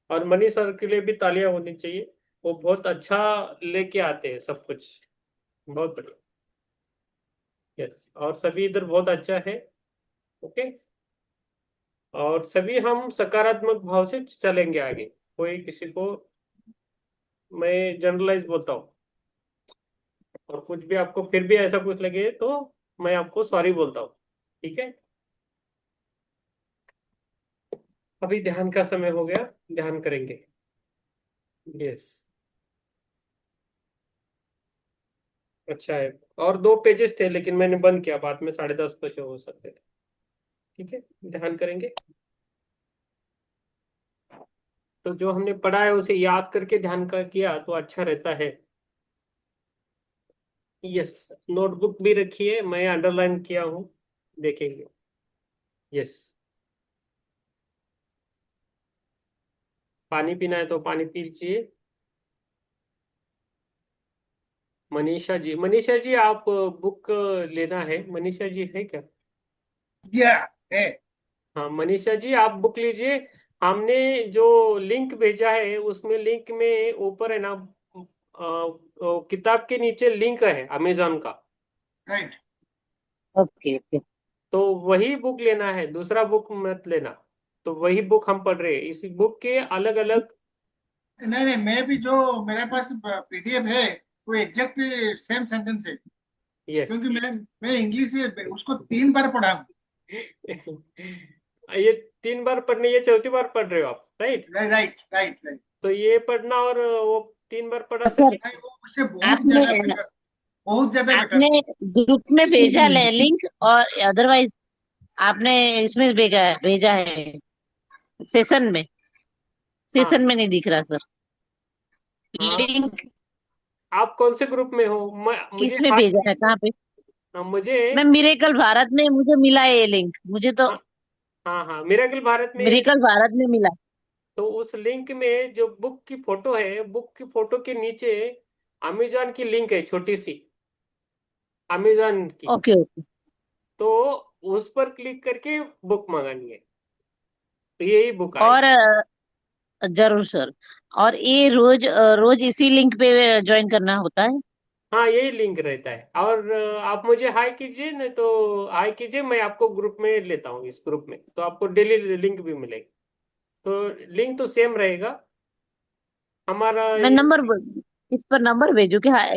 Speaker 1: और मनी सर के लिए भी तालियां होनी चाहिए। वो बहुत अच्छा लेके आते हैं सब कुछ। बहुत बढ़िया। यस, और सभी इधर बहुत अच्छा है। ओके। और सभी हम सकारात्मक भाव से चलेंगे आगे। कोई किसी को, मैं जनरलाइज बोलता हूँ। और कुछ भी आपको फिर भी ऐसा कुछ लगे तो मैं आपको सॉरी बोलता हूँ। ठीक है। अभी ध्यान का समय हो गया, ध्यान करेंगे। यस। अच्छा है। और 2 पेजेस थे लेकिन मैंने बंद किया, बाद में 10:30 बजे हो सकते थे। ठीक है। ध्यान करेंगे। तो जो हमने पढ़ा है उसे याद करके ध्यान का किया तो अच्छा रहता है। यस। नोटबुक भी रखिए, मैं अंडरलाइन किया हूँ, देखेंगे। यस। पानी पीना है तो पानी पी लीजिए। मनीषा जी आप बुक लेना है। मनीषा जी है क्या?
Speaker 3: या है।
Speaker 1: हाँ मनीषा जी आप बुक लीजिए। हमने जो लिंक भेजा है उसमें लिंक में ऊपर है ना, किताब के नीचे लिंक है अमेजोन का।
Speaker 3: राइट।
Speaker 2: Okay okay.
Speaker 1: तो वही बुक लेना है, दूसरा बुक मत लेना। तो वही बुक हम पढ़ रहे हैं, इसी बुक के अलग अलग।
Speaker 3: नहीं नहीं, मैं भी जो मेरे पास पीडीएफ है वो एग्जैक्ट सेम सेंटेंस है,
Speaker 1: यस।
Speaker 3: क्योंकि मैं इंग्लिश उसको 3 बार पढ़ा हूँ।
Speaker 1: ये 3 बार पढ़ने, ये चौथी बार पढ़ रहे हो आप, राइट?
Speaker 3: Right right right.
Speaker 1: तो ये पढ़ना और वो 3 बार पढ़ा
Speaker 2: सर
Speaker 3: नहीं, वो उससे बहुत
Speaker 2: आपने
Speaker 3: ज्यादा बेटर, बहुत ज्यादा बेटर।
Speaker 2: आपने ग्रुप में भेजा है लिंक, और अदरवाइज आपने इसमें भेजा है सेशन में।
Speaker 1: हाँ
Speaker 2: सेशन में नहीं दिख रहा सर
Speaker 1: हाँ।
Speaker 2: लिंक।
Speaker 1: आप कौन से ग्रुप में हो? मुझे
Speaker 2: किस में
Speaker 1: हाई
Speaker 2: भेजा है,
Speaker 1: कीजिए।
Speaker 2: कहाँ पे?
Speaker 1: हाँ, मुझे।
Speaker 2: मैं मिरेकल भारत में मुझे मिला है ये लिंक, मुझे तो
Speaker 1: हाँ हाँ हाँ, मिरेकल भारत में।
Speaker 2: मिरेकल भारत में मिला।
Speaker 1: तो उस लिंक में जो बुक की फोटो है, बुक की फोटो के नीचे अमेजोन की लिंक है छोटी सी, अमेजोन की।
Speaker 2: Okay okay.
Speaker 1: तो उस पर क्लिक करके बुक मंगानी है, तो यही बुक
Speaker 2: और
Speaker 1: आएगी।
Speaker 2: जरूर सर। और ये रोज रोज इसी लिंक पे ज्वाइन करना होता है?
Speaker 1: हाँ यही लिंक रहता है। और आप मुझे हाई कीजिए, नहीं तो हाई कीजिए, मैं आपको ग्रुप में लेता हूँ। इस ग्रुप में तो आपको डेली लिंक भी मिलेगी। तो लिंक तो सेम रहेगा हमारा
Speaker 2: मैं इस पर नंबर भेजू कि हाँ,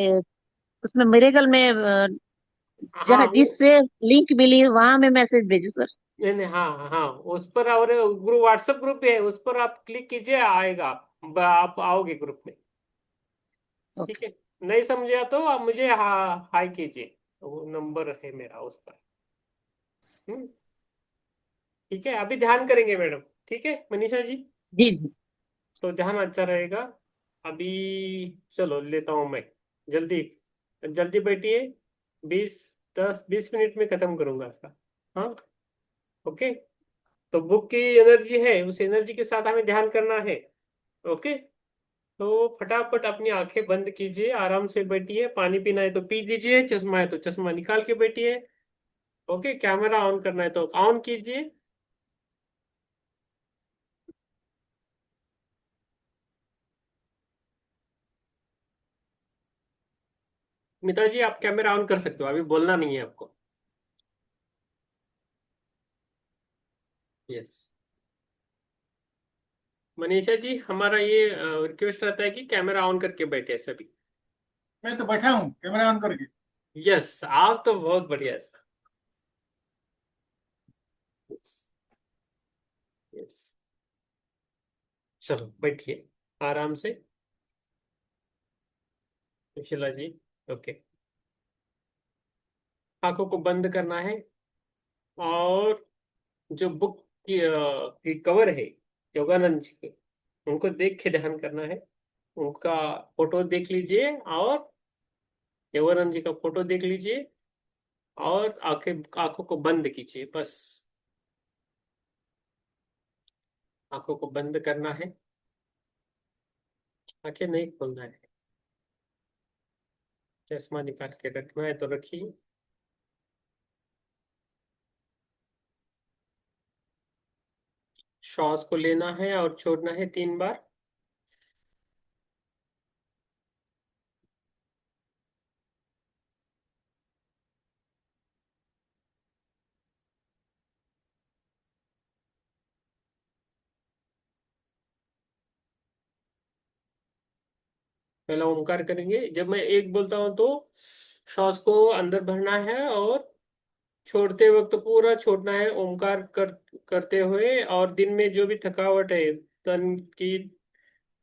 Speaker 2: उसमें मिरेकल में
Speaker 1: हाँ
Speaker 2: जहाँ
Speaker 1: वो।
Speaker 2: जिससे लिंक मिली वहां मैं मैसेज भेजू सर?
Speaker 1: नहीं नहीं, हाँ हाँ, उस पर। और ग्रुप, व्हाट्सएप ग्रुप है, उस पर आप क्लिक कीजिए, आएगा। आप आओगे ग्रुप में। ठीक
Speaker 2: ओके।
Speaker 1: है। नहीं समझा तो आप मुझे हाई कीजिए, वो नंबर है मेरा उस पर। हम्म। ठीक है, अभी ध्यान करेंगे मैडम। ठीक है मनीषा जी।
Speaker 2: जी जी।
Speaker 1: तो ध्यान अच्छा रहेगा। अभी चलो लेता हूँ मैं। जल्दी जल्दी बैठिए। 10-20 मिनट में खत्म करूंगा इसका। हाँ। ओके। तो बुक की एनर्जी है, उस एनर्जी के साथ हमें ध्यान करना है। ओके। तो फटाफट अपनी आंखें बंद कीजिए, आराम से बैठिए। पानी पीना है तो पी लीजिए, चश्मा है तो चश्मा निकाल के बैठिए। ओके, कैमरा ऑन करना है तो ऑन कीजिए। मिता जी आप कैमरा ऑन कर सकते हो, अभी बोलना नहीं है आपको। यस। मनीषा जी हमारा ये रिक्वेस्ट रहता है कि कैमरा ऑन करके बैठे सभी।
Speaker 3: मैं तो बैठा हूँ कैमरा ऑन करके।
Speaker 1: यस, आप तो बहुत बढ़िया है सर। यस। यस। चलो बैठिए आराम से। सुशीला जी। ओके। आंखों को बंद करना है। और जो बुक की कवर है योगानंद जी के, उनको देख के ध्यान करना है। उनका फोटो देख लीजिए और देवानंद जी का फोटो देख लीजिए और आंखों को बंद कीजिए। बस आंखों को बंद करना है, आंखें नहीं खोलना है। चश्मा निकाल के रखना है तो रखिए। श्वास को लेना है और छोड़ना है 3 बार। पहला ओमकार करेंगे। जब मैं एक बोलता हूं तो श्वास को अंदर भरना है और छोड़ते वक्त पूरा छोड़ना है ओमकार करते हुए। और दिन में जो भी थकावट है, तन की,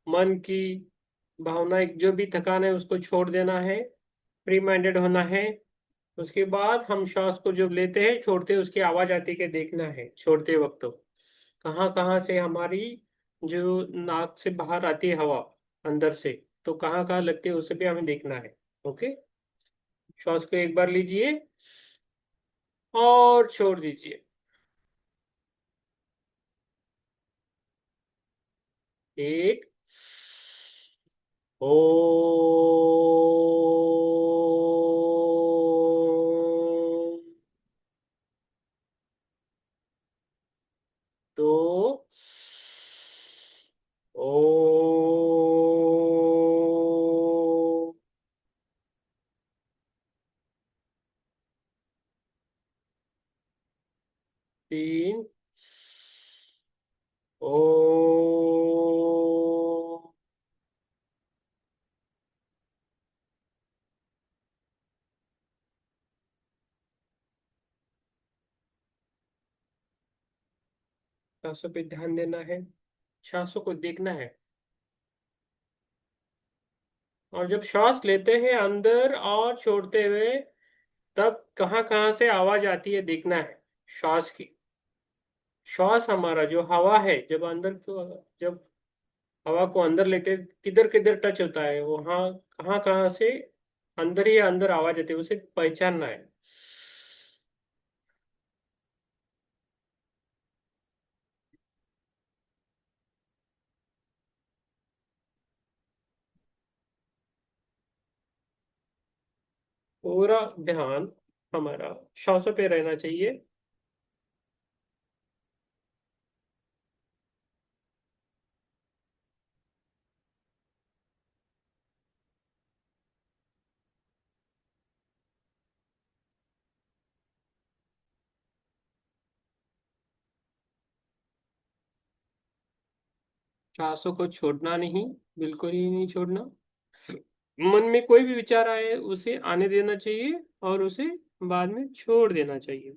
Speaker 1: मन की, भावनाएं, जो भी थकान है उसको छोड़ देना है, फ्री माइंडेड होना है। उसके बाद हम श्वास को जब लेते हैं छोड़ते उसकी आवाज आती है देखना है छोड़ते वक्त तो कहाँ कहाँ से हमारी जो नाक से बाहर आती है हवा अंदर से, तो कहाँ कहाँ लगती है उसे भी हमें देखना है। ओके, श्वास को एक बार लीजिए और छोड़ दीजिए। एक, ओ, दो, ओ, तीन, ओ, सांसों पे ध्यान देना है, सांसों को देखना है। और जब श्वास लेते हैं अंदर और छोड़ते हुए तब कहाँ कहाँ से आवाज आती है देखना है श्वास की। श्वास हमारा जो हवा है जब अंदर को, जब हवा को अंदर लेते किधर किधर टच होता है वहां कहाँ कहाँ से अंदर ही अंदर आवाज आती है उसे पहचानना है। पूरा ध्यान हमारा श्वासों पे रहना चाहिए। श्वासों को छोड़ना नहीं, बिल्कुल ही नहीं छोड़ना। मन में कोई भी विचार आए उसे आने देना चाहिए और उसे बाद में छोड़ देना चाहिए।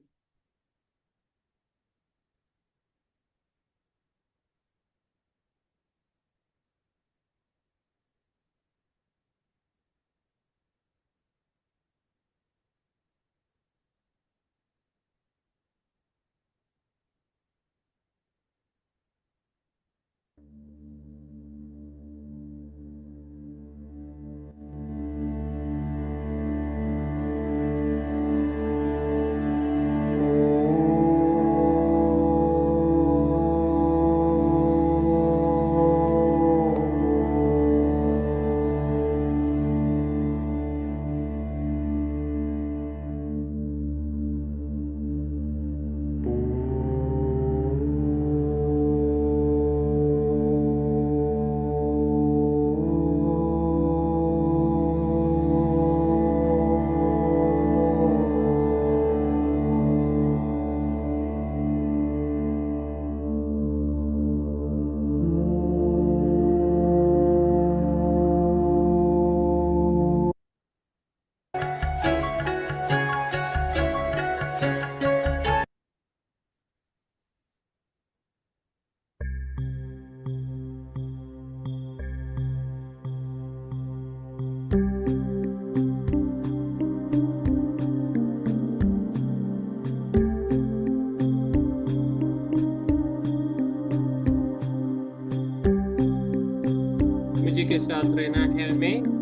Speaker 1: साथ रहना है हमें।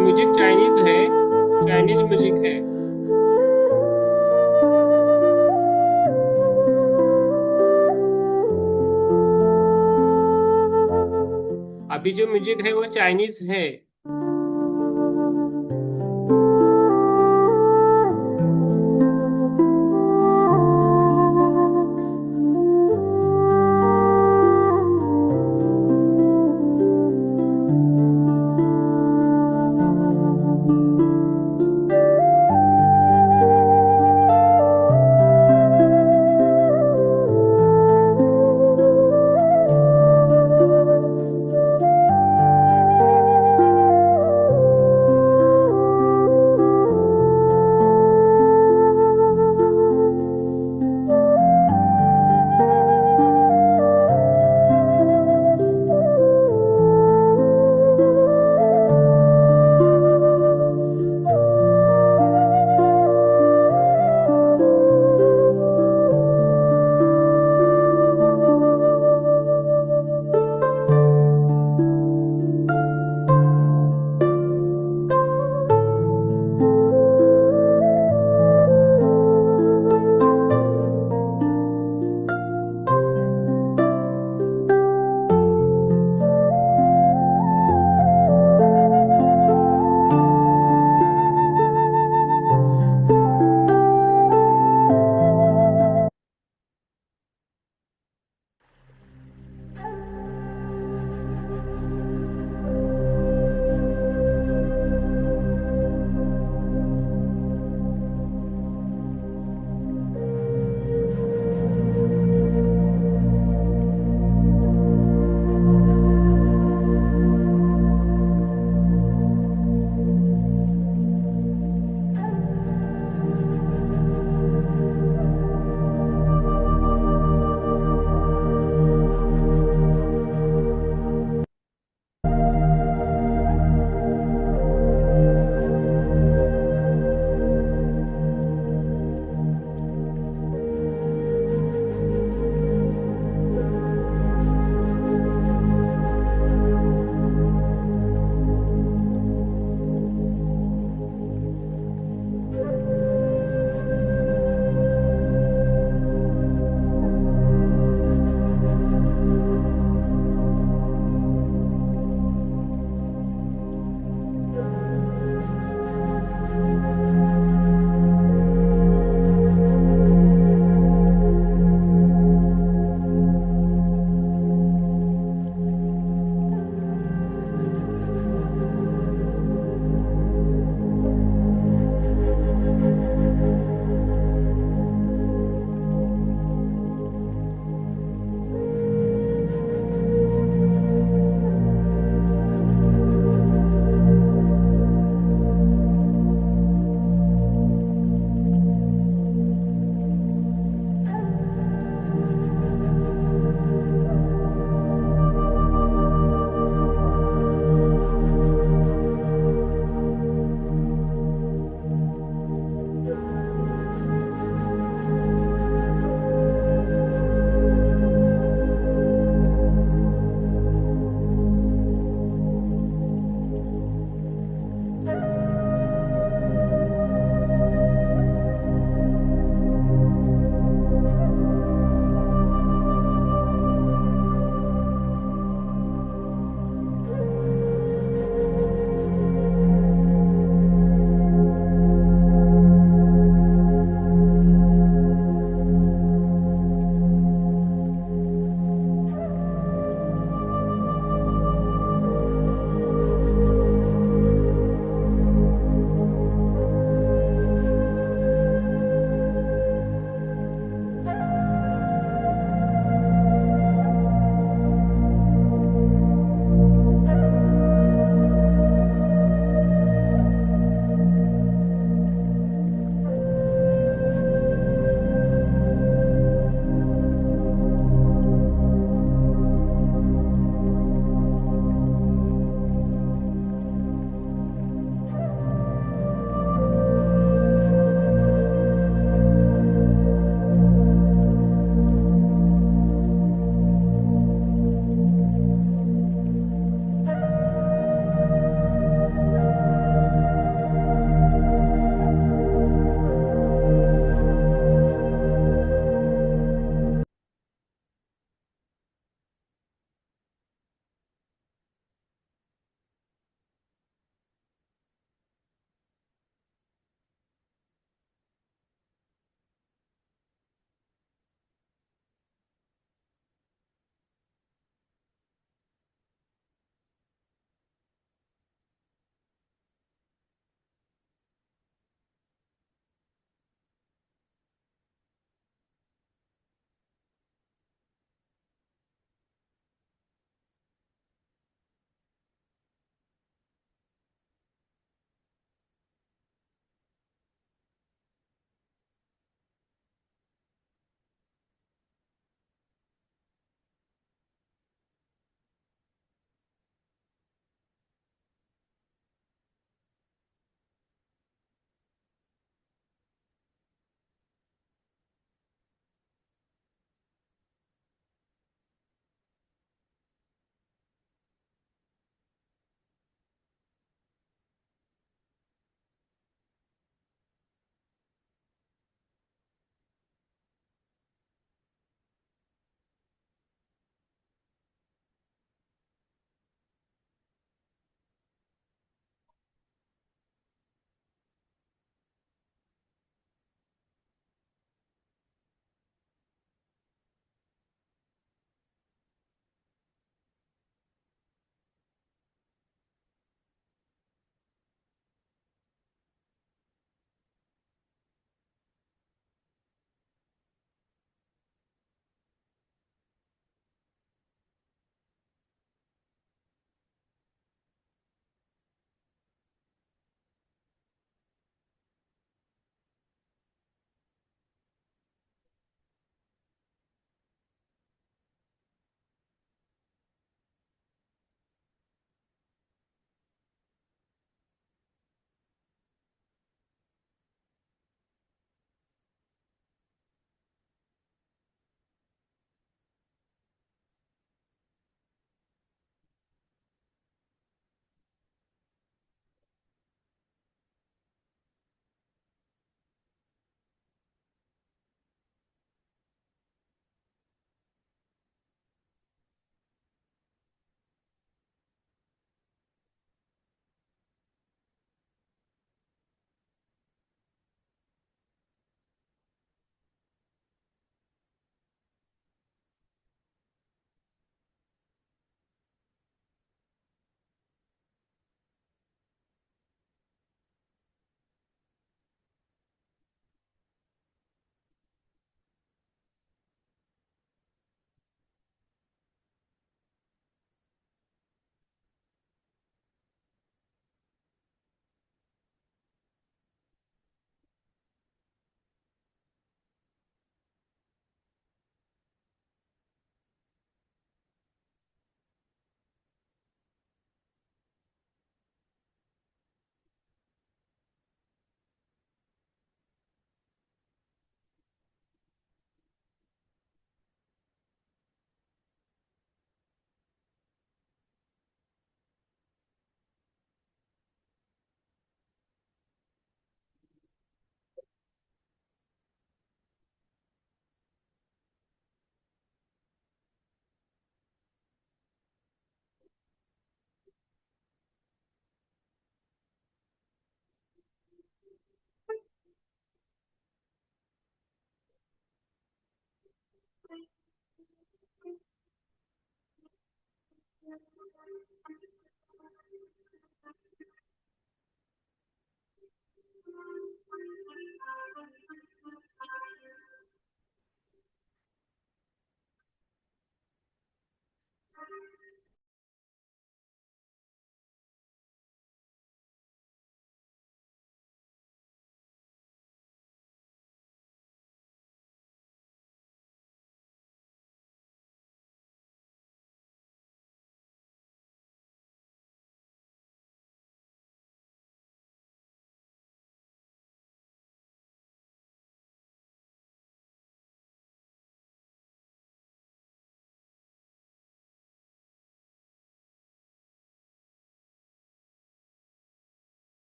Speaker 1: म्यूजिक चाइनीज है, चाइनीज म्यूजिक है। अभी जो म्यूजिक है वो चाइनीज है।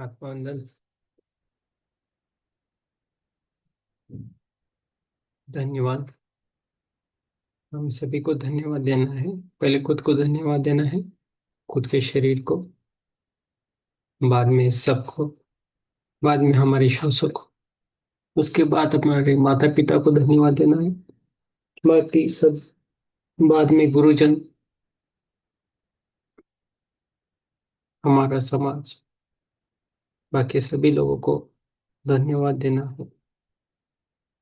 Speaker 1: आत्मवंदन। धन्यवाद। हम सभी को धन्यवाद देना है। पहले खुद को धन्यवाद देना है, खुद के शरीर को, बाद में सबको, बाद में हमारी सांसों को, उसके बाद हमारे माता पिता को धन्यवाद देना है, बाकी सब बाद में गुरुजन, हमारा समाज, बाकी सभी लोगों को धन्यवाद देना है।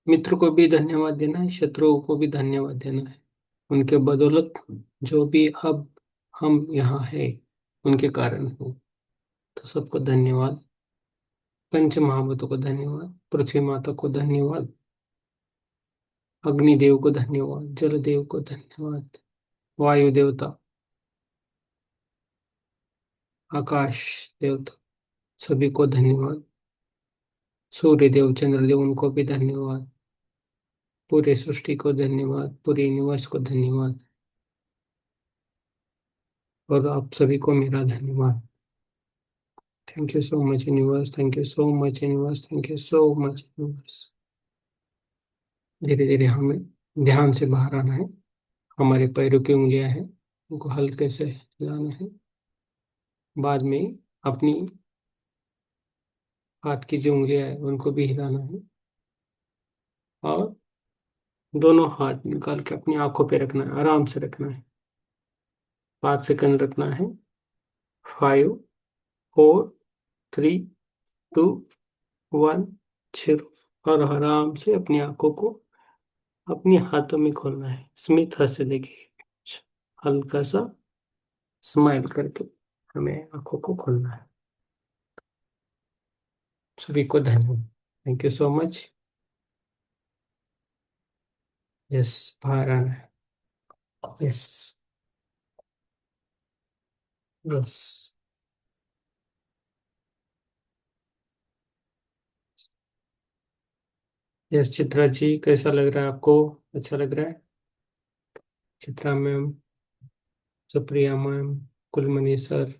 Speaker 1: मित्र को भी धन्यवाद देना है, शत्रुओं को भी धन्यवाद देना है। उनके बदौलत जो भी अब हम यहाँ हैं, उनके कारण हो, तो सबको धन्यवाद। पंच महाभूतों को धन्यवाद, पृथ्वी माता को धन्यवाद, अग्निदेव को धन्यवाद, जल देव को धन्यवाद, वायु देवता, आकाश देवता, सभी को धन्यवाद। सूर्य देव, चंद्रदेव, उनको भी धन्यवाद। पूरे सृष्टि को धन्यवाद, पूरे यूनिवर्स को धन्यवाद, और आप सभी को मेरा धन्यवाद। Thank you so much universe, thank you so much universe, thank you so much universe. धीरे धीरे हमें ध्यान से बाहर आना है। हमारे पैरों की उंगलियां हैं, उनको हल्के से हिलाना है। बाद में अपनी हाथ की जो उंगलियां हैं उनको भी हिलाना है, और दोनों हाथ निकाल के अपनी आंखों पे रखना है, आराम से रखना है। 5 सेकंड रखना है। 5, 4, 3, 2, 1, 0। और आराम से अपनी आंखों को अपने हाथों में खोलना है। स्मित हंस देके हल्का सा स्माइल करके हमें आंखों को खोलना है। सभी को धन्यवाद। Thank you so much. Yes, बाहर आना है। Yes, yes. Yes, Chitra ji, कैसा लग रहा है आपको? अच्छा लग रहा है? Chitra ma'am, Supriya ma'am, Kulmani sir.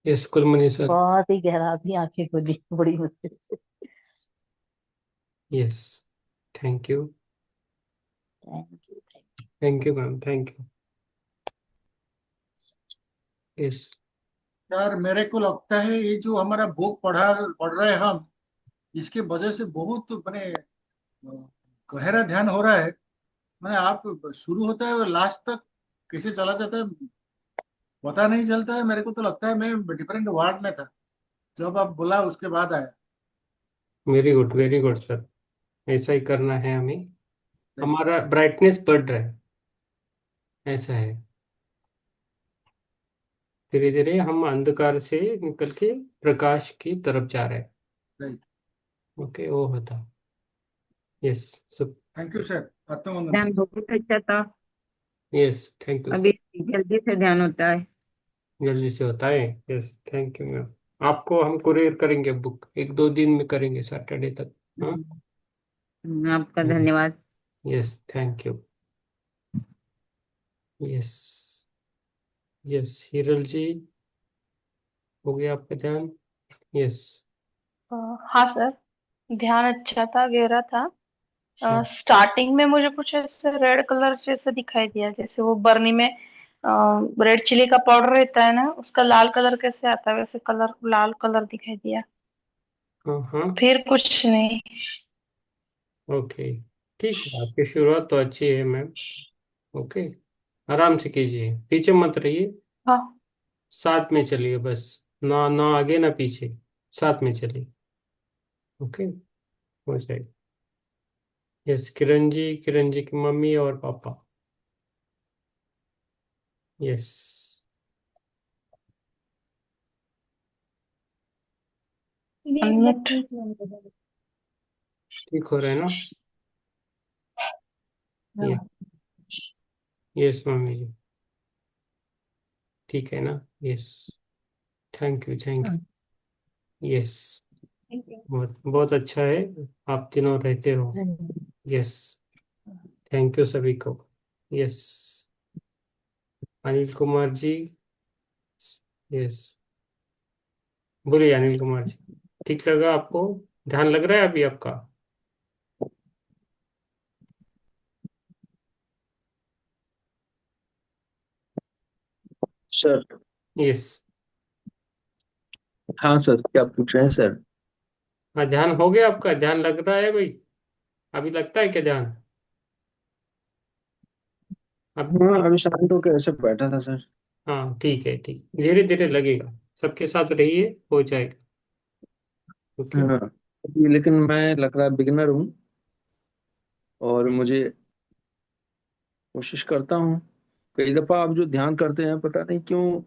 Speaker 1: Yes, Kulmani sir.
Speaker 2: बहुत ही गहरा आदमी, आंखें खोली बड़ी मुश्किल से।
Speaker 1: Yes, thank you.
Speaker 2: Thank you.
Speaker 1: Thank you ma'am, thank you. Yes.
Speaker 3: यार मेरे को लगता है ये जो हमारा बुक पढ़ रहे हैं हम, इसके वजह से बहुत मैंने गहरा ध्यान हो रहा है। मैंने आप शुरू होता है और लास्ट तक कैसे चला जाता है पता नहीं चलता है। मेरे को तो लगता है मैं डिफरेंट वार्ड में था, जब आप बोला उसके बाद आया।
Speaker 1: Very good sir. ऐसा ही करना है हमें। हमारा ब्राइटनेस बढ़ रहा है, ऐसा है। धीरे धीरे हम अंधकार से निकल के प्रकाश की तरफ जा रहे हैं।
Speaker 3: राइट।
Speaker 1: ओके, वो होता। यस, सब।
Speaker 3: थैंक यू सर, आत्मवंदन
Speaker 6: ध्यान
Speaker 3: सर।
Speaker 6: बहुत अच्छा था।
Speaker 1: Yes, thank you.
Speaker 6: अभी जल्दी से ध्यान होता है।
Speaker 1: जल्दी से होता है। Yes, thank you ma'am. आपको हम कुरियर करेंगे बुक, 1-2 दिन में करेंगे, सैटरडे तक। हाँ।
Speaker 6: आपका धन्यवाद।
Speaker 1: Yes, thank you. Yes. Yes, Hiral ji, हो गया आपका ध्यान? यस।
Speaker 7: हाँ सर, ध्यान अच्छा था, गहरा था। स्टार्टिंग में मुझे कुछ ऐसे रेड कलर जैसे दिखाई दिया, जैसे वो बर्नी में रेड चिली का पाउडर रहता है ना, उसका लाल कलर कैसे आता है, वैसे कलर लाल कलर दिखाई दिया।
Speaker 1: हाँ हाँ।
Speaker 7: फिर कुछ नहीं।
Speaker 1: ओके, ठीक है, आपकी शुरुआत तो अच्छी है मैम। ओके, आराम से कीजिए, पीछे मत रहिए,
Speaker 7: हाँ।
Speaker 1: साथ में चलिए बस। ना ना आगे ना पीछे, साथ में चलिए। ओके, हो जाएगा। यस, किरण जी की मम्मी और पापा। Yes,
Speaker 7: unmute.
Speaker 1: ठीक हो रहा है ना? ये, यस मम्मी जी, ठीक है ना? Yes, thank you, thank you. Yes, बहुत बहुत अच्छा है, आप तीनों रहते हो। यस, थैंक यू सभी को। यस, अनिल कुमार जी। यस, बोलिए अनिल कुमार जी, ठीक लगा आपको? ध्यान लग रहा है अभी आपका?
Speaker 5: सर।
Speaker 1: यस।
Speaker 5: हाँ सर, क्या पूछ रहे हैं सर?
Speaker 1: हाँ, ध्यान हो गया आपका? ध्यान लग रहा है भाई? अभी लगता है क्या ध्यान? अब
Speaker 5: हाँ, अभी शांत होकर ऐसे बैठा था सर।
Speaker 1: हाँ, ठीक है, ठीक, धीरे धीरे लगेगा। सबके साथ रहिए, हो जाएगा। ओके।
Speaker 5: हाँ, अभी लेकिन मैं लग रहा है बिगिनर हूँ, और मुझे कोशिश करता हूँ। कई दफा आप जो ध्यान करते हैं, पता नहीं क्यों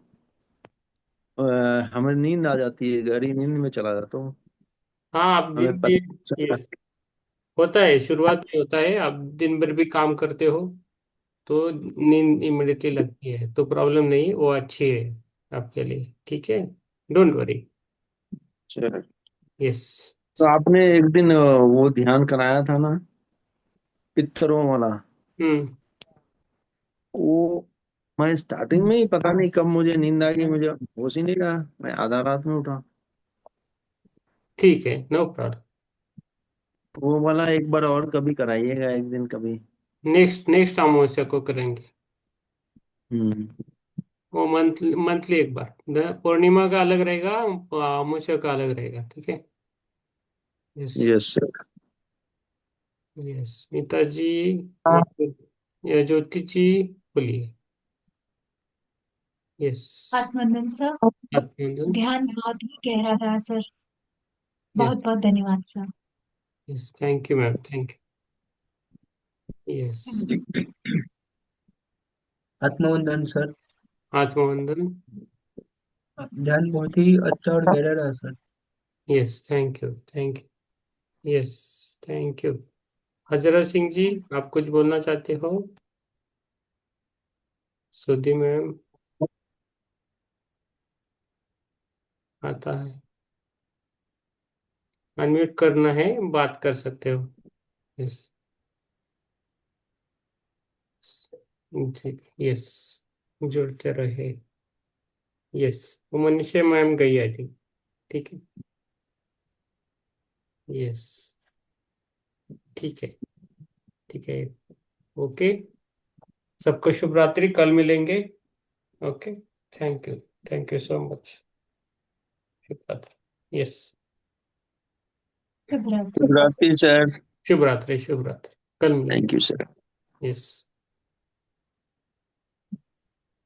Speaker 5: हमें नींद आ जाती है, गहरी नींद में चला जाता हूँ।
Speaker 1: हाँ, आप
Speaker 5: हमें
Speaker 1: दिन भी,
Speaker 5: पता नहीं चलता।
Speaker 1: यस, होता है, शुरुआत में होता है। आप दिन भर भी काम करते हो तो नींद इमिडिएटली लगती है, तो प्रॉब्लम नहीं, वो अच्छी है आपके लिए, ठीक है। Don't worry.
Speaker 5: चलो।
Speaker 1: यस।
Speaker 5: तो आपने एक दिन वो ध्यान कराया था ना, पित्थरों वाला।
Speaker 1: हम्म।
Speaker 5: वो मैं स्टार्टिंग में ही पता नहीं कब मुझे नींद आ गई, मुझे होश ही नहीं रहा, मैं आधा रात में उठा।
Speaker 1: ठीक है, नो प्रॉब्लम।
Speaker 5: वो वाला एक बार और कभी कराइएगा एक दिन कभी।
Speaker 1: नेक्स्ट नेक्स्ट अमावस्या को करेंगे।
Speaker 5: हम्म।
Speaker 1: वो मंथली मंथली एक बार, पूर्णिमा का अलग रहेगा, अमावस्या का अलग रहेगा, ठीक है। यस।
Speaker 5: Yes sir.
Speaker 1: यस मीता जी, और ये ज्योति जी, बोलिए। यस।
Speaker 8: आत्मनंदन सर,
Speaker 1: अभिनंदन।
Speaker 8: ध्यान बहुत ही गहरा रहा सर।
Speaker 1: यस।
Speaker 8: बहुत बहुत धन्यवाद sir.
Speaker 1: Yes, thank you ma'am, thank you. Yes.
Speaker 11: आत्मवंदन सर।
Speaker 1: आत्मवंदन।
Speaker 11: ध्यान बहुत ही अच्छा और गहरा रहा sir.
Speaker 1: Yes, thank you, thank you. Yes, thank you. Hazra Singh ji, आप कुछ बोलना चाहते हो? सुधी मैम, आता है, अनम्यूट करना है, बात कर सकते हो। यस। ठीक, यस, जुड़ते रहे। यस, वो मनीषा मैम गई आई थिंक, ठीक है। यस, ठीक है, ठीक है। ओके, सबको शुभ रात्रि, कल मिलेंगे। Okay, thank you, thank you so much. शुभ रात्रि। यस।
Speaker 8: शुभ रात्रि
Speaker 5: शुभ
Speaker 8: सर।
Speaker 5: रात्रि सर।
Speaker 1: शुभ रात्रि, शुभ रात्रि, कल मिलेंगे।
Speaker 5: Thank you sir.
Speaker 1: यस।